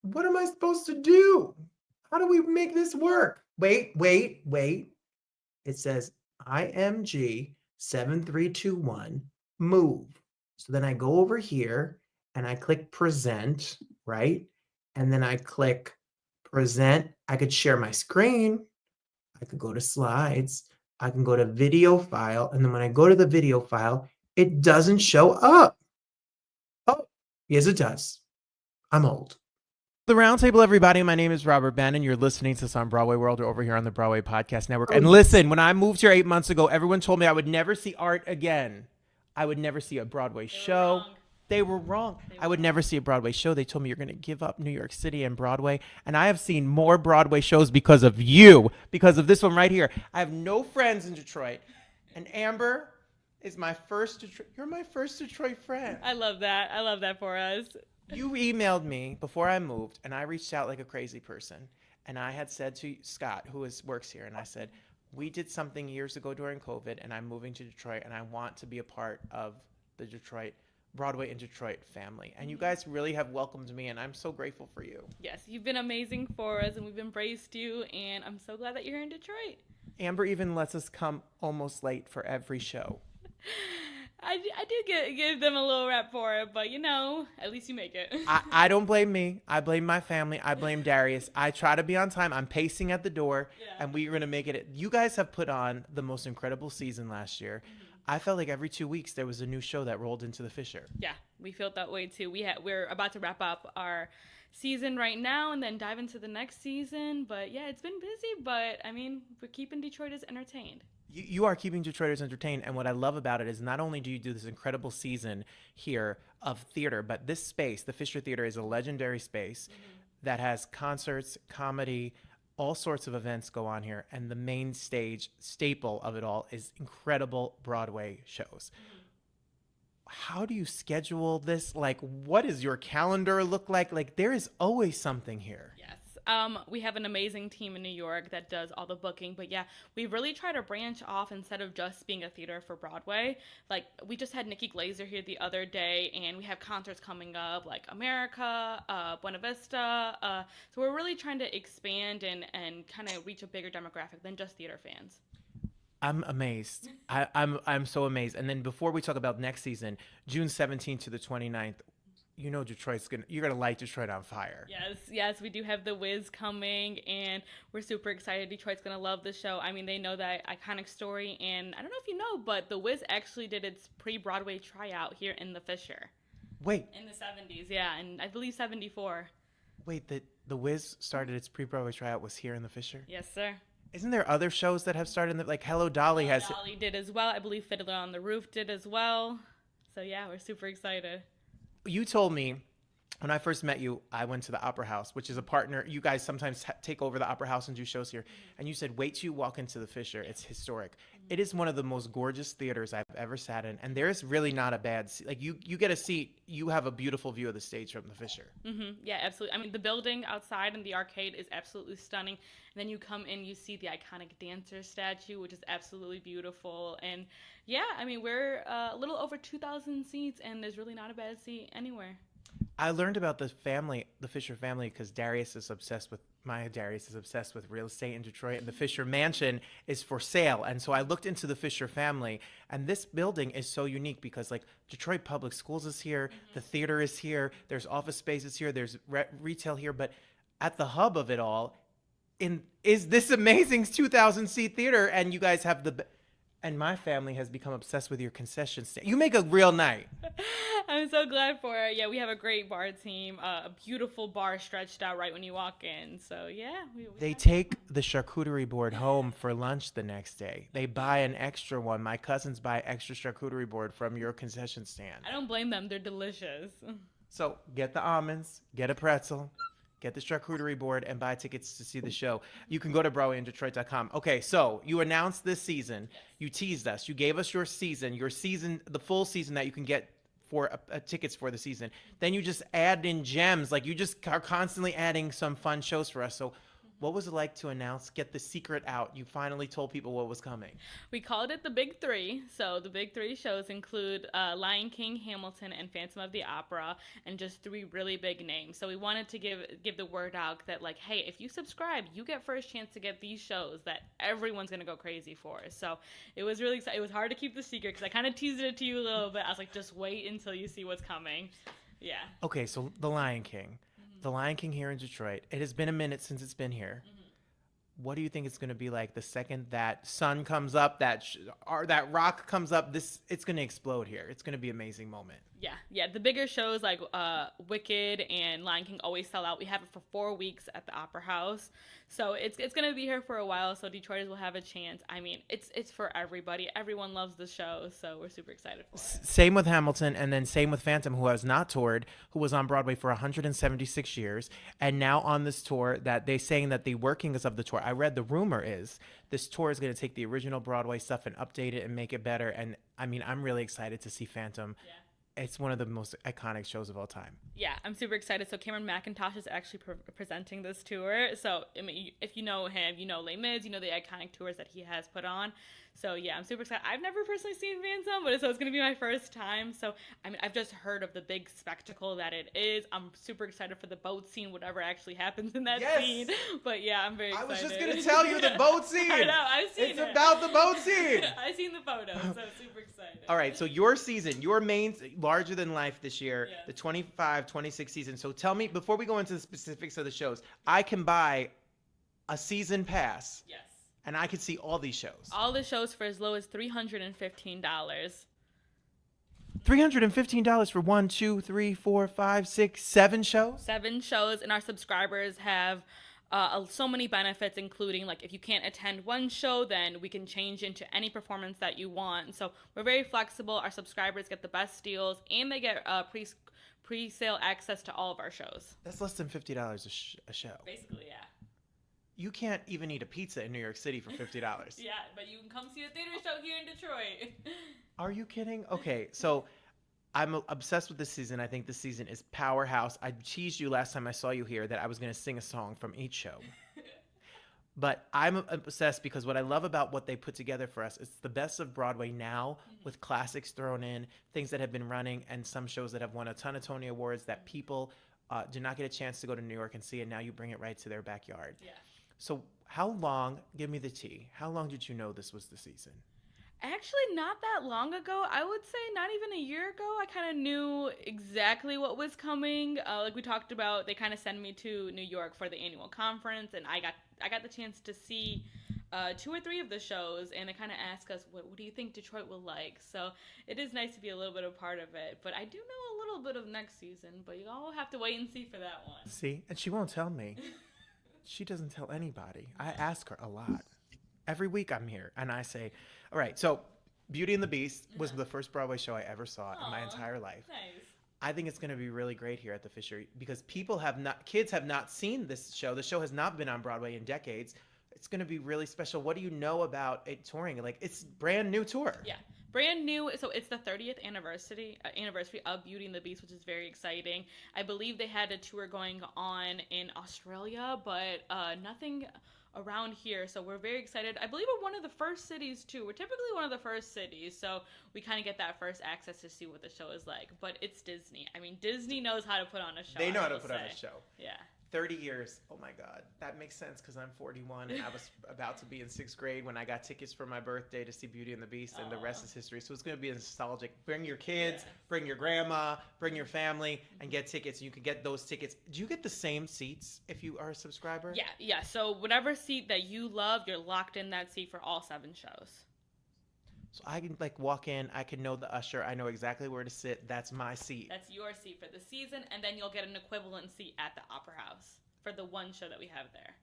What am I supposed to do? How do we make this work? Wait. It says IMG 7321 move. So then I go over here and I click present, right? And then I click present. I could share my screen. I could go to slides. I can go to video file. And then when I go to the video file, it doesn't show up. Oh, yes, it does. I'm old. The Roundtable, everybody. My name is Robert Bannon. You're listening to us on Broadway World or over here on the Broadway Podcast Network. And listen, when I moved here 8 months ago, everyone told me I would never see art again. I would never see a Broadway show. They were wrong. I would never see a Broadway show. They told me you're going to give up New York City and Broadway. And I have seen more Broadway shows because of you, because of this one right here. I have no friends in Detroit. And Amber is my first Detroit. You're my first Detroit friend. I love that. I love that for us. You emailed me before I moved, and I reached out like a crazy person. And I had said to Scott, who works here, and I said, we did something years ago during COVID, and I'm moving to Detroit, and I want to be a part of the Detroit, Broadway in Detroit family. And you guys really have welcomed me, and I'm so grateful for you. Yes, you've been amazing for us, and we've embraced you, and I'm so glad that you're here in Detroit. Amber even lets us come almost late for every show. I do give them a little rap for it, but at least you make it. I don't blame me. I blame my family. I blame Darius. I try to be on time. I'm pacing at the door, and we're going to make it. You guys have put on the most incredible season last year. I felt like every 2 weeks there was a new show that rolled into the Fisher. Yeah, we felt that way too. We're about to wrap up our season right now and then dive into the next season. But yeah, it's been busy, but I mean, we're keeping Detroiters entertained. You are keeping Detroiters entertained, and what I love about it is not only do you do this incredible season here of theater, but this space, the Fisher Theater, is a legendary space that has concerts, comedy, all sorts of events go on here, and the main stage staple of it all is incredible Broadway shows. How do you schedule this? Like, what does your calendar look like? Like, there is always something here. Yes. We have an amazing team in New York that does all the booking, but yeah, we really try to branch off instead of just being a theater for Broadway. Like, we just had Nikki Glazer here the other day, and we have concerts coming up like America, Buena Vista. So we're really trying to expand and kind of reach a bigger demographic than just theater fans. I'm amazed. I'm so amazed. And then before we talk about next season, June 17th to the 29th, you're gonna light Detroit on fire. Yes, we do have The Wiz coming, and we're super excited. Detroit's gonna love the show. I mean, they know that iconic story, and I don't know if you know, but The Wiz actually did its pre-Broadway tryout here in the Fisher. Wait. In the 70s, yeah, and I believe 74. Wait, the Wiz started its pre-Broadway tryout was here in the Fisher? Yes, sir. Isn't there other shows that have started like Hello Dolly has? Dolly did as well. I believe Fiddler on the Roof did as well. So yeah, we're super excited. You told me when I first met you, I went to the Opera House, which is a partner. You guys sometimes take over the Opera House and do shows here. And you said, wait till you walk into the Fisher. It's historic. It is one of the most gorgeous theaters I've ever sat in. And there's really not a bad seat. Like, you get a seat, you have a beautiful view of the stage from the Fisher. Yeah, absolutely. I mean, the building outside in the arcade is absolutely stunning. And then you come in, you see the iconic dancer statue, which is absolutely beautiful. And yeah, I mean, we're a little over 2,000 seats, and there's really not a bad seat anywhere. I learned about the Fisher family, because Darius is obsessed with real estate in Detroit, and the Fisher Mansion is for sale. And so I looked into the Fisher family, and this building is so unique because, like, Detroit Public Schools is here, the theater is here, there's office spaces here, there's retail here, but at the hub of it all is this amazing 2,000 seat theater, and you guys have and my family has become obsessed with your concession stand. You make a real night. I'm so glad for it. Yeah, we have a great bar team, a beautiful bar stretched out right when you walk in. So yeah. They take the charcuterie board home for lunch the next day. They buy an extra one. My cousins buy extra charcuterie board from your concession stand. I don't blame them. They're delicious. So get the almonds, get a pretzel, get the charcuterie board, and buy tickets to see the show. You can go to BroadwayInDetroit.com. Okay, so you announced this season. You teased us. You gave us your season, the full season that you can get for tickets for the season. Then you just add in gems. Like, you just are constantly adding some fun shows for us. So what was it like to get the secret out? You finally told people what was coming. We called it the Big Three. So the Big Three shows include Lion King, Hamilton, and Phantom of the Opera, and just three really big names. So we wanted to give the word out that, like, hey, if you subscribe, you get first chance to get these shows that everyone's going to go crazy for. So it was really exciting. It was hard to keep the secret because I kind of teased it to you a little bit. I was like, just wait until you see what's coming. Yeah. Okay, so The Lion King. The Lion King here in Detroit. It has been a minute since it's been here. What do you think it's going to be like the second that sun comes up, that rock comes up? It's going to explode here. It's going to be an amazing moment. Yeah. The bigger shows like Wicked and Lion King always sell out. We have it for 4 weeks at the Opera House, so it's going to be here for a while. So Detroiters will have a chance. I mean, it's for everybody. Everyone loves the show, so we're super excited for it. Same with Hamilton, and then same with Phantom, who has not toured, who was on Broadway for 176 years, and now on this tour that they're saying that the workings of the tour. I read the rumor is this tour is going to take the original Broadway stuff and update it and make it better. And I mean, I'm really excited to see Phantom. Yeah. it's one of the most iconic shows of all time. Yeah, I'm super excited. So Cameron McIntosh is actually presenting this tour. So I mean, if you know him, you know Les Mis, you know the iconic tours that he has put on. So yeah, I'm super excited. I've never personally seen Phantom, but so it's going to be my first time. So I mean, I've just heard of the big spectacle that it is. I'm super excited for the boat scene, whatever actually happens in that scene. But yeah, I'm very excited. I was just going to tell you the boat scene. I know, I've seen it's it. about the boat scene. I've seen the photos, so I'm super excited. All right, so your season, your main larger than life this year, Yeah. the 25-26 season. So tell me, before we go into the specifics of the shows, I can buy a season pass. Yes. And I can see all these shows. All the shows for as low as $315. $315 for 1, 2, 3, 4, 5, 6, 7 shows? 7 shows, and our subscribers have so many benefits, including like if you can't attend one show, then we can change into any performance that you want. So we're very flexible. Our subscribers get the best deals, and they get pre-sale access to all of our shows. That's less than $50 a show. Basically, yeah. You can't even eat a pizza in New York City for $50. Yeah, but you can come see a theater show here in Detroit. Are you kidding? Okay, so I'm obsessed with this season. I think this season is powerhouse. I teased you last time I saw you here that I was going to sing a song from each show. But I'm obsessed because what I love about what they put together for us is the best of Broadway now with classics thrown in, things that have been running, and some shows that have won a ton of Tony Awards that people do not get a chance to go to New York and see, and now you bring it right to their backyard. Yeah. So how long, give me the tea, how long did you know this was the season? Actually, not that long ago. I would say not even a year ago. I kind of knew exactly what was coming. Like we talked about, they kind of sent me to New York for the annual conference, and I got the chance to see 2 or 3 of the shows, and they kind of asked us, what do you think Detroit will like? So it is nice to be a little bit a part of it. But I do know a little bit of next season, but you all have to wait and see for that one. See? And she won't tell me. She doesn't tell anybody. I ask her a lot. Every week I'm here, and I say, all right, so Beauty and the Beast was the first Broadway show I ever saw in my entire life. Nice. I think it's going to be really great here at the Fisher because kids have not seen this show. The show has not been on Broadway in decades. It's going to be really special. What do you know about it touring? Like, it's brand new tour. Yeah. Brand new, so it's the 30th anniversary of Beauty and the Beast, which is very exciting. I believe they had a tour going on in Australia, but nothing around here, so we're very excited. I believe we're one of the first cities too. We're typically one of the first cities, so we kind of get that first access to see what the show is like. But it's Disney. I mean, Disney knows how to put on a show. They know how to put on a show. Yeah. 30 years. Oh my God. That makes sense because I'm 41 and I was about to be in 6th grade when I got tickets for my birthday to see Beauty and the Beast, and the rest is history. So it's going to be nostalgic. Bring your kids, bring your grandma, bring your family, and get tickets. You can get those tickets. Do you get the same seats if you are a subscriber? Yeah. So whatever seat that you love, you're locked in that seat for all 7 shows. So I can like walk in, I can know the usher, I know exactly where to sit. That's my seat. That's your seat for the season, and then you'll get an equivalent seat at the Opera House for the one show that we have there.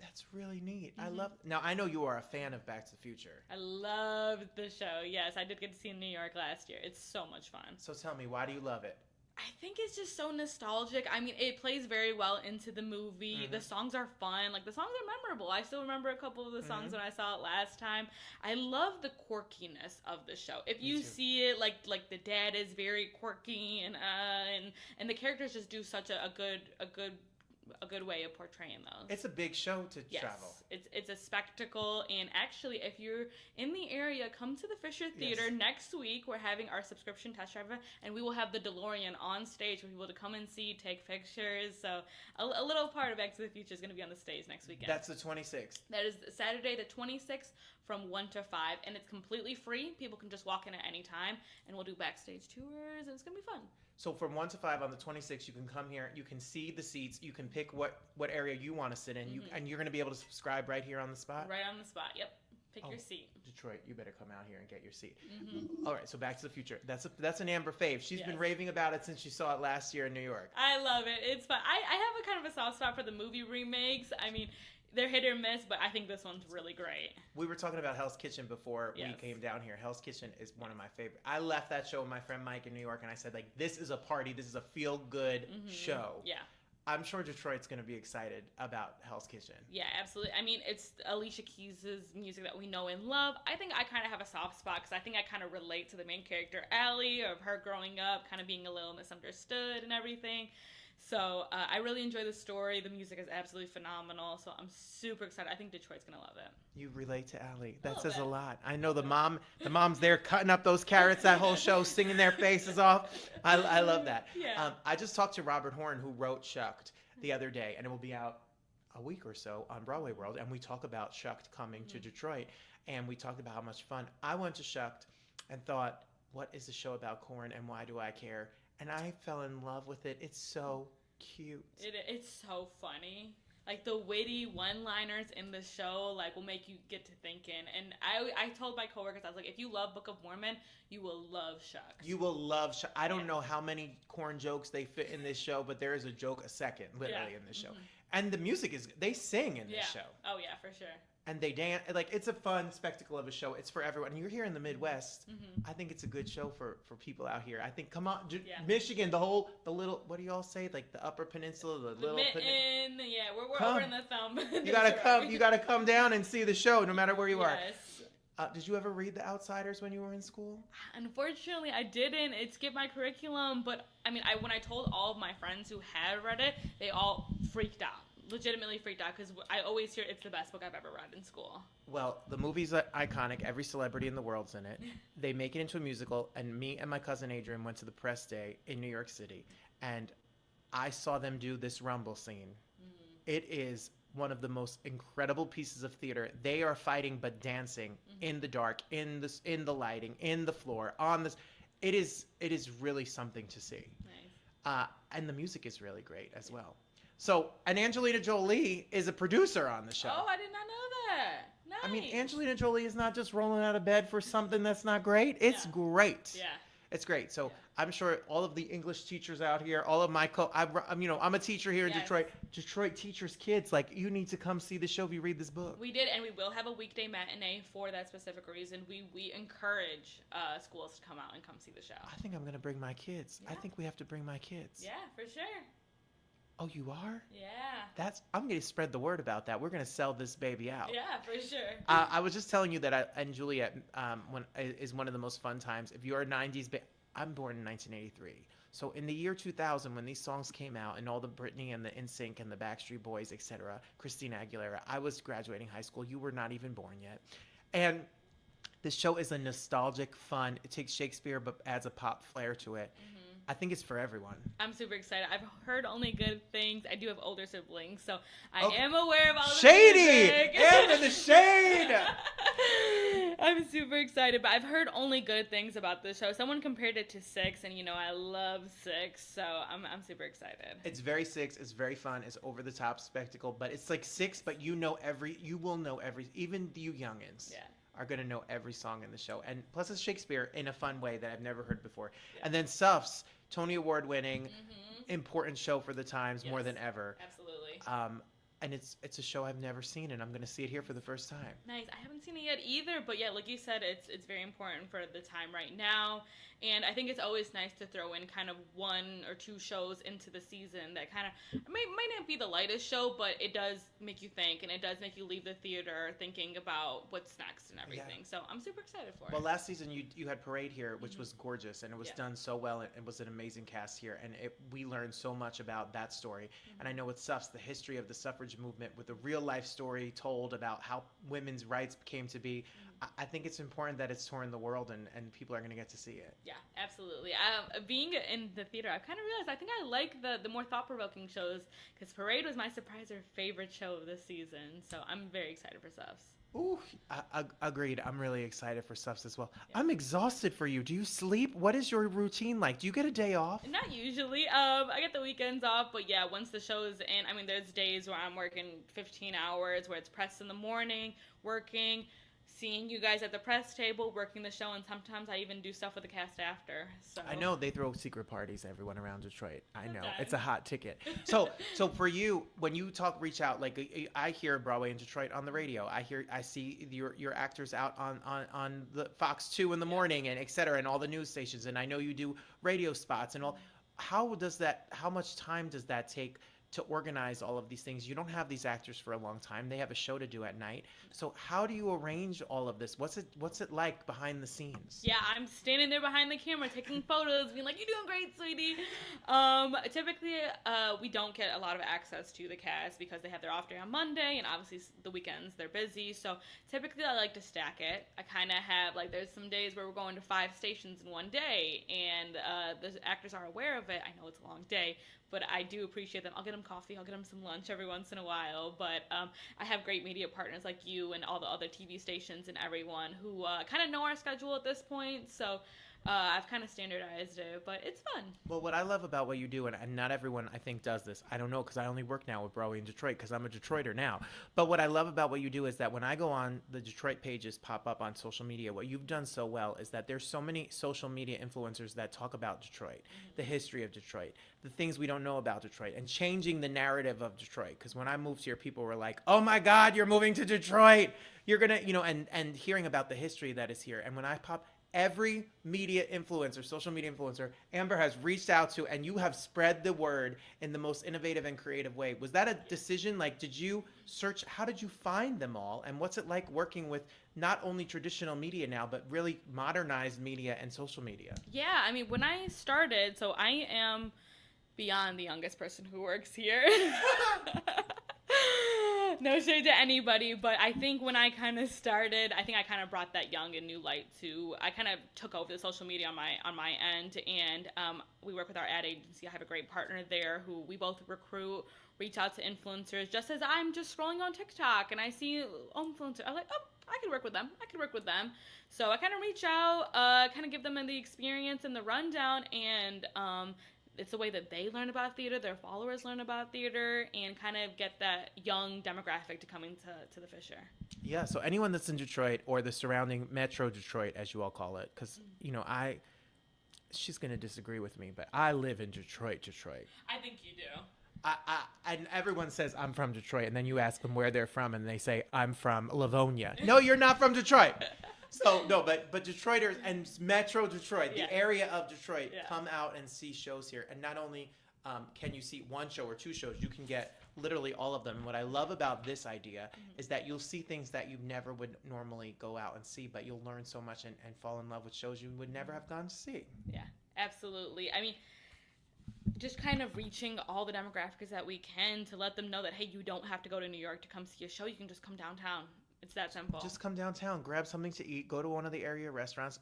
That's really neat. I love. Now I know you are a fan of Back to the Future. I love the show. Yes, I did get to see it in New York last year. It's so much fun. So tell me, why do you love it? I think it's just so nostalgic. I mean, it plays very well into the movie. The songs are fun. Like, the songs are memorable. I still remember a couple of the songs when I saw it last time. I love the quirkiness of the show. If you see it, like the dad is very quirky, and the characters just do such a good way of portraying those. It's a big show to travel. It's a spectacle, and actually, if you're in the area, come to the Fisher Theater next week. We're having our subscription test drive, and we will have the DeLorean on stage for people to come and see, take pictures. So a little part of Back to the Future is going to be on the stage next weekend. That's the 26th. That is Saturday the 26th from 1 to 5, and it's completely free. People can just walk in at any time, and we'll do backstage tours, and it's going to be fun. So from 1 to 5 on the 26th, you can come here. You can see the seats. You can pick what area you want to sit in. And you're going to be able to subscribe right here on the spot? Right on the spot, yep. Pick your seat. Detroit, you better come out here and get your seat. All right, so Back to the Future. That's an Amber fave. She's been raving about it since she saw it last year in New York. I love it. It's fun. I have a kind of a soft spot for the movie remakes. I mean, they're hit or miss, but I think this one's really great. We were talking about Hell's Kitchen before we came down here. Hell's Kitchen is one of my favorite. I left that show with my friend Mike in New York, and I said, like, this is a party. This is a feel-good show. Yeah. I'm sure Detroit's going to be excited about Hell's Kitchen. Yeah, absolutely. I mean, it's Alicia Keys' music that we know and love. I think I kind of have a soft spot because I think I kind of relate to the main character, Allie, of her growing up, kind of being a little misunderstood and everything. So I really enjoy the story. The music is absolutely phenomenal. So I'm super excited. I think Detroit's going to love it. You relate to Allie. That little says a bit. lot. I know the mom's there cutting up those carrots that whole show, singing their faces off. I love that. Yeah. I just talked to Robert Horn, who wrote Shucked the other day, and it will be out a week or so on Broadway World, and we talk about Shucked coming to Detroit, and we talked about how much fun. I went to Shucked and thought, what is the show about corn, and why do I care? And I fell in love with it. It's so cute. It's so funny. Like the witty one-liners in the show, like will make you get to thinking. And I told my coworkers, I was like, if you love Book of Mormon, you will love Shucks. You will love. I don't know how many corn jokes they fit in this show, but there is a joke a second, literally, in this show. And the music is, they sing in this show. Oh yeah, for sure. And they dance. Like, it's a fun spectacle of a show. It's for everyone. And you're here in the Midwest. I think it's a good show for people out here. I think, come on, Michigan, the little, what do y'all say? Like the Upper Peninsula, the little Mitten, we're over in the thumb. You gotta come. You gotta come down and see the show, no matter where you are. Yes. Did you ever read The Outsiders when you were in school? Unfortunately, I didn't. It skipped my curriculum. But I mean, when I told all of my friends who had read it, they all freaked out. Legitimately freaked out because I always hear it's the best book I've ever read in school. Well, the movie's iconic. Every celebrity in the world's in it. They make it into a musical, and me and my cousin Adrian went to the press day in New York City, and I saw them do this rumble scene. It is one of the most incredible pieces of theater. They are fighting but dancing in the dark, in the lighting, in the floor, on this. It is really something to see. Nice. And the music is really great as well. So, and Angelina Jolie is a producer on the show. Oh, I did not know that. Nice. I mean, Angelina Jolie is not just rolling out of bed for something that's not great. It's great. Yeah. It's great. So I'm sure all of the English teachers out here, all of my I'm a teacher here in Detroit. Detroit teachers' kids, like, you need to come see the show if you read this book. We did, and we will have a weekday matinee for that specific reason. We encourage schools to come out and come see the show. I think I'm going to bring my kids. Yeah. I think we have to bring my kids. Yeah, for sure. Oh, you are? Yeah. I'm going to spread the word about that. We're going to sell this baby out. Yeah, for sure. I was just telling you that and Juliet is one of the most fun times. If you're a 90s I'm born in 1983. So in the year 2000, when these songs came out and all the Britney and the NSYNC and the Backstreet Boys, etc., Christina Aguilera, I was graduating high school. You were not even born yet. And this show is a nostalgic, fun. It takes Shakespeare but adds a pop flair to it. I think it's for everyone. I'm super excited. I've heard only good things. I do have older siblings, so I am aware of all the Shady! music. Amber the shade! I'm super excited, but I've heard only good things about this show. Someone compared it to Six, and I love Six, so I'm super excited. It's very Six. It's very fun. It's over the top spectacle, but it's like Six, but you will know every, even you youngins. Yeah. Are going to know every song in the show. And plus it's Shakespeare in a fun way that I've never heard before. Yeah. And then Suffs, Tony Award winning, important show for the times, more than ever. Absolutely. And it's a show I've never seen, and I'm going to see it here for the first time. Nice. I haven't seen it yet either, but yeah, like you said, it's very important for the time right now. And I think it's always nice to throw in kind of one or two shows into the season that kind of might not be the lightest show, but it does make you think, and it does make you leave the theater thinking about what's next and everything. So I'm super excited for it. Well, last season you had Parade here, which was gorgeous, and it was done so well. It was an amazing cast here, and we learned so much about that story. And I know with Suffs, the history of the suffrage movement with a real life story told about how women's rights came to be. I think it's important that it's touring the world and people are going to get to see it. Yeah, absolutely. Being in the theater, I've kind of realized I think I like the more thought-provoking shows because Parade was my surprise or favorite show of this season. So I'm very excited for Suffs. Ooh, agreed. I'm really excited for Suffs as well. Yeah. I'm exhausted for you. Do you sleep? What is your routine like? Do you get a day off? Not usually. I get the weekends off, but yeah, once the show's in, I mean, there's days where I'm working 15 hours, where it's press in the morning, working, seeing you guys at the press table, working the show, and sometimes I even do stuff with the cast after. So I know they throw secret parties everyone around Detroit. I know. It's a hot ticket. So for you, when you reach out, like I hear Broadway in Detroit on the radio. I see your actors out on the Fox 2 in the morning and et cetera, and all the news stations. And I know you do radio spots and all. How much time does that take to organize all of these things. You don't have these actors for a long time. They have a show to do at night. So how do you arrange all of this? What's it like behind the scenes? Yeah, I'm standing there behind the camera taking photos, being like, "You're doing great, sweetie." Typically, we don't get a lot of access to the cast because they have their off day on Monday, and obviously the weekends they're busy. So typically, I like to stack it. I kind of have like there's some days where we're going to 5 stations in one day, and the actors are aware of it. I know it's a long day, but I do appreciate them. I'll get them coffee. I'll get them some lunch every once in a while. But I have great media partners like you and all the other TV stations and everyone who kind of know our schedule at this point. So I've kind of standardized it, but it's fun. Well, what I love about what you do, and not everyone I think does this, I don't know because I only work now with Broadway in Detroit because I'm a Detroiter now. But what I love about what you do is that when I go on the Detroit pages pop up on social media, what you've done so well is that there's so many social media influencers that talk about Detroit, the history of Detroit, the things we don't know about Detroit, and changing the narrative of Detroit. Because when I moved here, people were like, "Oh my God, you're moving to Detroit. You're gonna," and hearing about the history that is here. And when I pop, every media influencer, social media influencer, Amber has reached out to, and you have spread the word in the most innovative and creative way. Was that a decision? Like, did you search? How did you find them all? And what's it like working with not only traditional media now, but really modernized media and social media? Yeah, I mean, when I started, so I am beyond the youngest person who works here. No shade to anybody, but I think when I kind of started, I think I kind of brought that young and new light to, I kind of took over the social media on my end, and we work with our ad agency. I have a great partner there who we both recruit, reach out to influencers, just as I'm just scrolling on TikTok and I see influencers, I'm like, oh, I could work with them. So I kind of reach out, kind of give them the experience and the rundown, and it's the way that they learn about theater, their followers learn about theater, and kind of get that young demographic to come into the Fisher. Yeah, so anyone that's in Detroit or the surrounding Metro Detroit, as you all call it, because, she's going to disagree with me, but I live in Detroit. I think you do. And everyone says, I'm from Detroit, and then you ask them where they're from, and they say, I'm from Livonia. No, you're not from Detroit. So, no, but Detroiters and Metro Detroit, the area of Detroit, come out and see shows here. And not only can you see one show or 2 shows, you can get literally all of them. And what I love about this idea is that you'll see things that you never would normally go out and see, but you'll learn so much and fall in love with shows you would never have gone to see. Yeah, absolutely. I mean, just kind of reaching all the demographics that we can to let them know that, hey, you don't have to go to New York to come see a show. You can just come downtown. It's that simple. Just come downtown, grab something to eat, go to one of the area restaurants.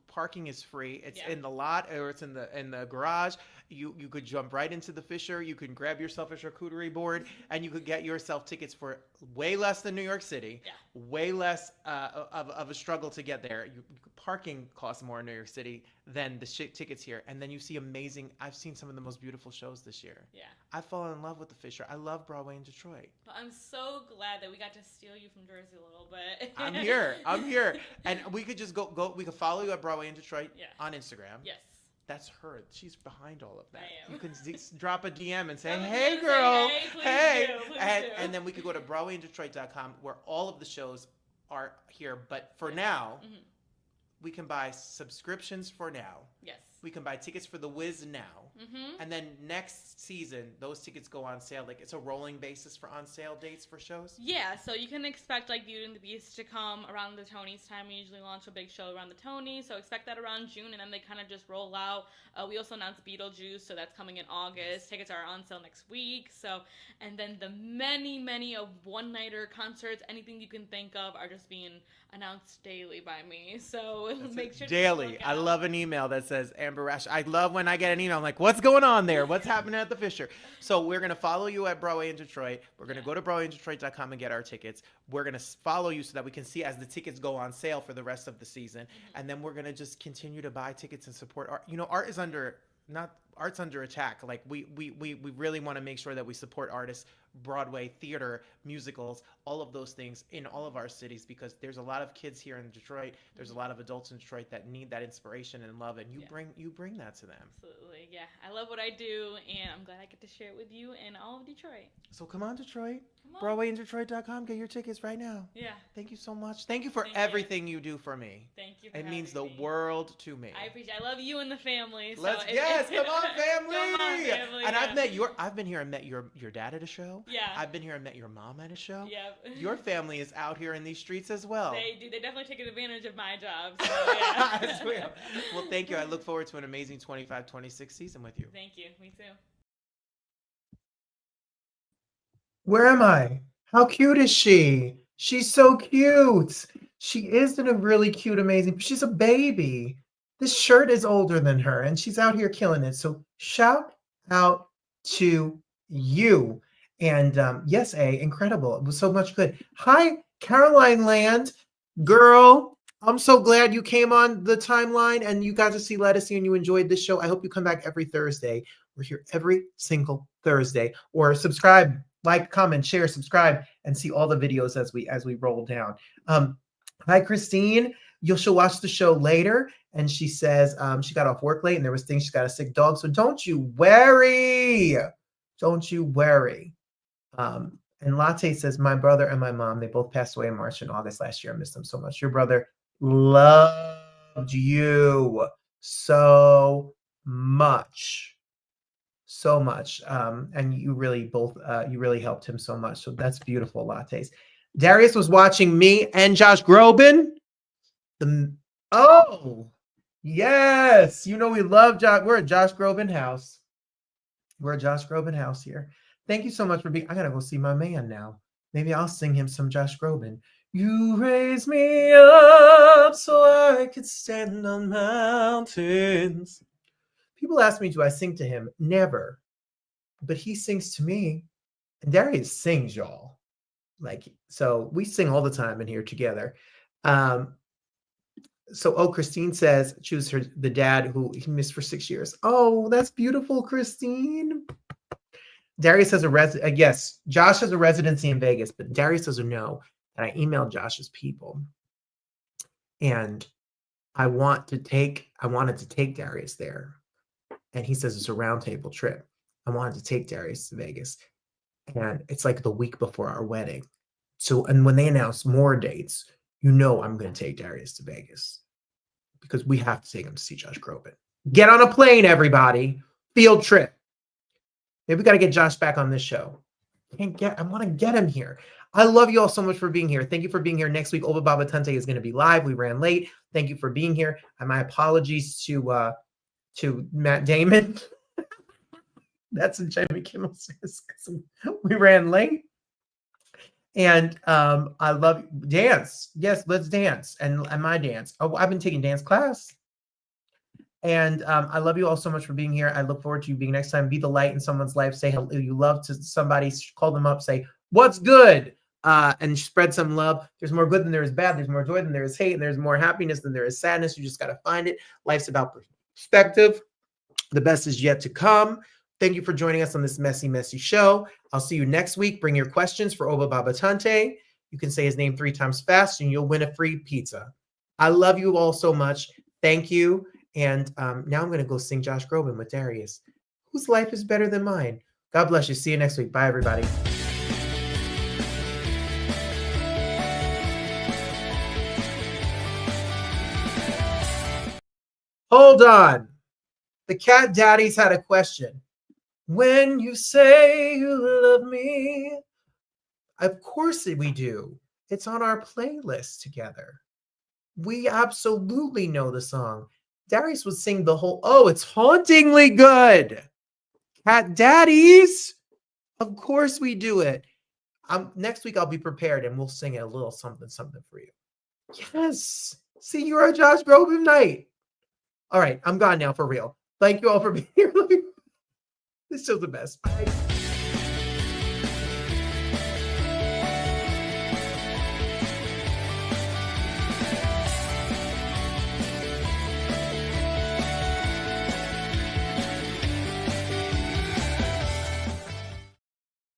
Parking is free. It's in the lot or it's in the garage. You could jump right into the Fisher. You can grab yourself a charcuterie board, and you could get yourself tickets for way less than New York City. Yeah. Way less of a struggle to get there. Parking costs more in New York City than the tickets here. And then you see I've seen some of the most beautiful shows this year. Yeah. I've fallen in love with the Fisher. I love Broadway in Detroit. Well, I'm so glad that we got to steal you from Jersey a little bit. I'm here. And we could just go, we could follow you at Broadway in Detroit on Instagram. Yes. That's her. She's behind all of that. I am. You can drop a DM and say, hey, girl. Hey. And then we could go to BroadwayInDetroit.com where all of the shows are here. But for now, we can buy subscriptions for now. Yes. We can buy tickets for the Wiz now. And then next season, those tickets go on sale. Like, it's a rolling basis for on sale dates for shows? Yeah, so you can expect, like, Beauty and the Beast to come around the Tonys time. We usually launch a big show around the Tonys, so expect that around June, and then they kind of just roll out. We also announced Beetlejuice, so that's coming in August. Tickets are on sale next week. So, and then the many, many of one-nighter concerts, anything you can think of, are just being announced daily by me. So make sure daily. I love an email that says Amber Rash. I love when I get an email. I'm like, what's going on there? What's happening at the Fisher? So we're going to follow you at Broadway in Detroit. We're going to go to BroadwayInDetroit.com and get our tickets. We're going to follow you so that we can see as the tickets go on sale for the rest of the season. And then we're going to just continue to buy tickets and support art. Art is art's under attack. Like we really want to make sure that we support artists, Broadway, theater, musicals, all of those things in all of our cities, because there's a lot of kids here in Detroit. There's a lot of adults in Detroit that need that inspiration and love, and you bring that to them. Absolutely, yeah. I love what I do, and I'm glad I get to share it with you and all of Detroit. So come on, Detroit. BroadwayInDetroit.com. Get your tickets right now. Yeah. Thank you so much. Thank you for everything you do for me. Thank you. It means the world to me. I appreciate it. I love you and the family. Come on, family. And yeah. I've been here and met your dad at a show. Yeah. I've been here and met your mom at a show. Yep. Your family is out here in these streets as well. They do. They definitely take advantage of my job. So, yeah. Well, thank you. I look forward to an amazing 25-26 season with you. Thank you. Me too. Where am I? How cute is she? She's so cute. She is in a really cute, amazing. She's a baby. This shirt is older than her, and she's out here killing it. So shout out to you. And yes, incredible. It was so much good. Hi, Caroline Land. Girl, I'm so glad you came on the timeline and you got to see Ledisi and you enjoyed this show. I hope you come back every Thursday. We're here every single Thursday. Or subscribe, like, comment, share, subscribe, and see all the videos as we roll down. Hi, Christine. She'll watch the show later. And she says she got off work late and there was things. She's got a sick dog. So don't you worry. Don't you worry. And Latte says, my brother and my mom, they both passed away in March and August last year. I missed them so much. Your brother loved you so much. So much. And you really you really helped him so much. So that's beautiful, Lattes. Darius was watching me and Josh Groban. Oh, yes. You know, we love Josh. We're at Josh Groban house. We're at Josh Groban house here. Thank you so much for being. I got to go see my man now. Maybe I'll sing him some Josh Groban. You raise me up so I could stand on mountains. People ask me, do I sing to him? Never. But he sings to me. And Darius sings, y'all. So we sing all the time in here together. Christine says, choose the dad who he missed for 6 years. Oh, that's beautiful, Christine. Darius has yes, Josh has a residency in Vegas, but Darius doesn't know. And I emailed Josh's people. And I wanted to take Darius there. And he says it's a roundtable trip. I wanted to take Darius to Vegas. And it's like the week before our wedding. So, and when they announce more dates, you know I'm going to take Darius to Vegas. Because we have to take him to see Josh Groban. Get on a plane, everybody. Field trip. Maybe we got to get Josh back on this show. I want to get him here. I love you all so much for being here. Thank you for being here. Next week, Oba Baba Tante is going to be live. We ran late. Thank you for being here. And my apologies to Matt Damon. That's what Jamie Kimmel says. We ran late. And I love you. Dance. Yes, let's dance. And my dance. Oh, I've been taking dance class. And I love you all so much for being here. I look forward to you being next time. Be the light in someone's life. Say hello. You love to somebody. Call them up. Say, what's good? And spread some love. There's more good than there is bad. There's more joy than there is hate. And there's more happiness than there is sadness. You just got to find it. Life's about perspective. The best is yet to come. Thank you for joining us on this messy, messy show. I'll see you next week. Bring your questions for Oba Baba Tante. You can say his name 3 times fast and you'll win a free pizza. I love you all so much. Thank you. And now I'm going to go sing Josh Groban with Darius. Whose life is better than mine? God bless you. See you next week. Bye, everybody. Hold on. The cat daddies had a question. When you say you love me, of course we do. It's on our playlist together. We absolutely know the song. Darius would sing the whole, it's hauntingly good. Cat daddies. Of course we do it. Next week I'll be prepared and we'll sing a little something for you. Yes. See, you're a Josh Groban night. All right, I'm gone now for real. Thank you all for being here. This show's the best. Bye.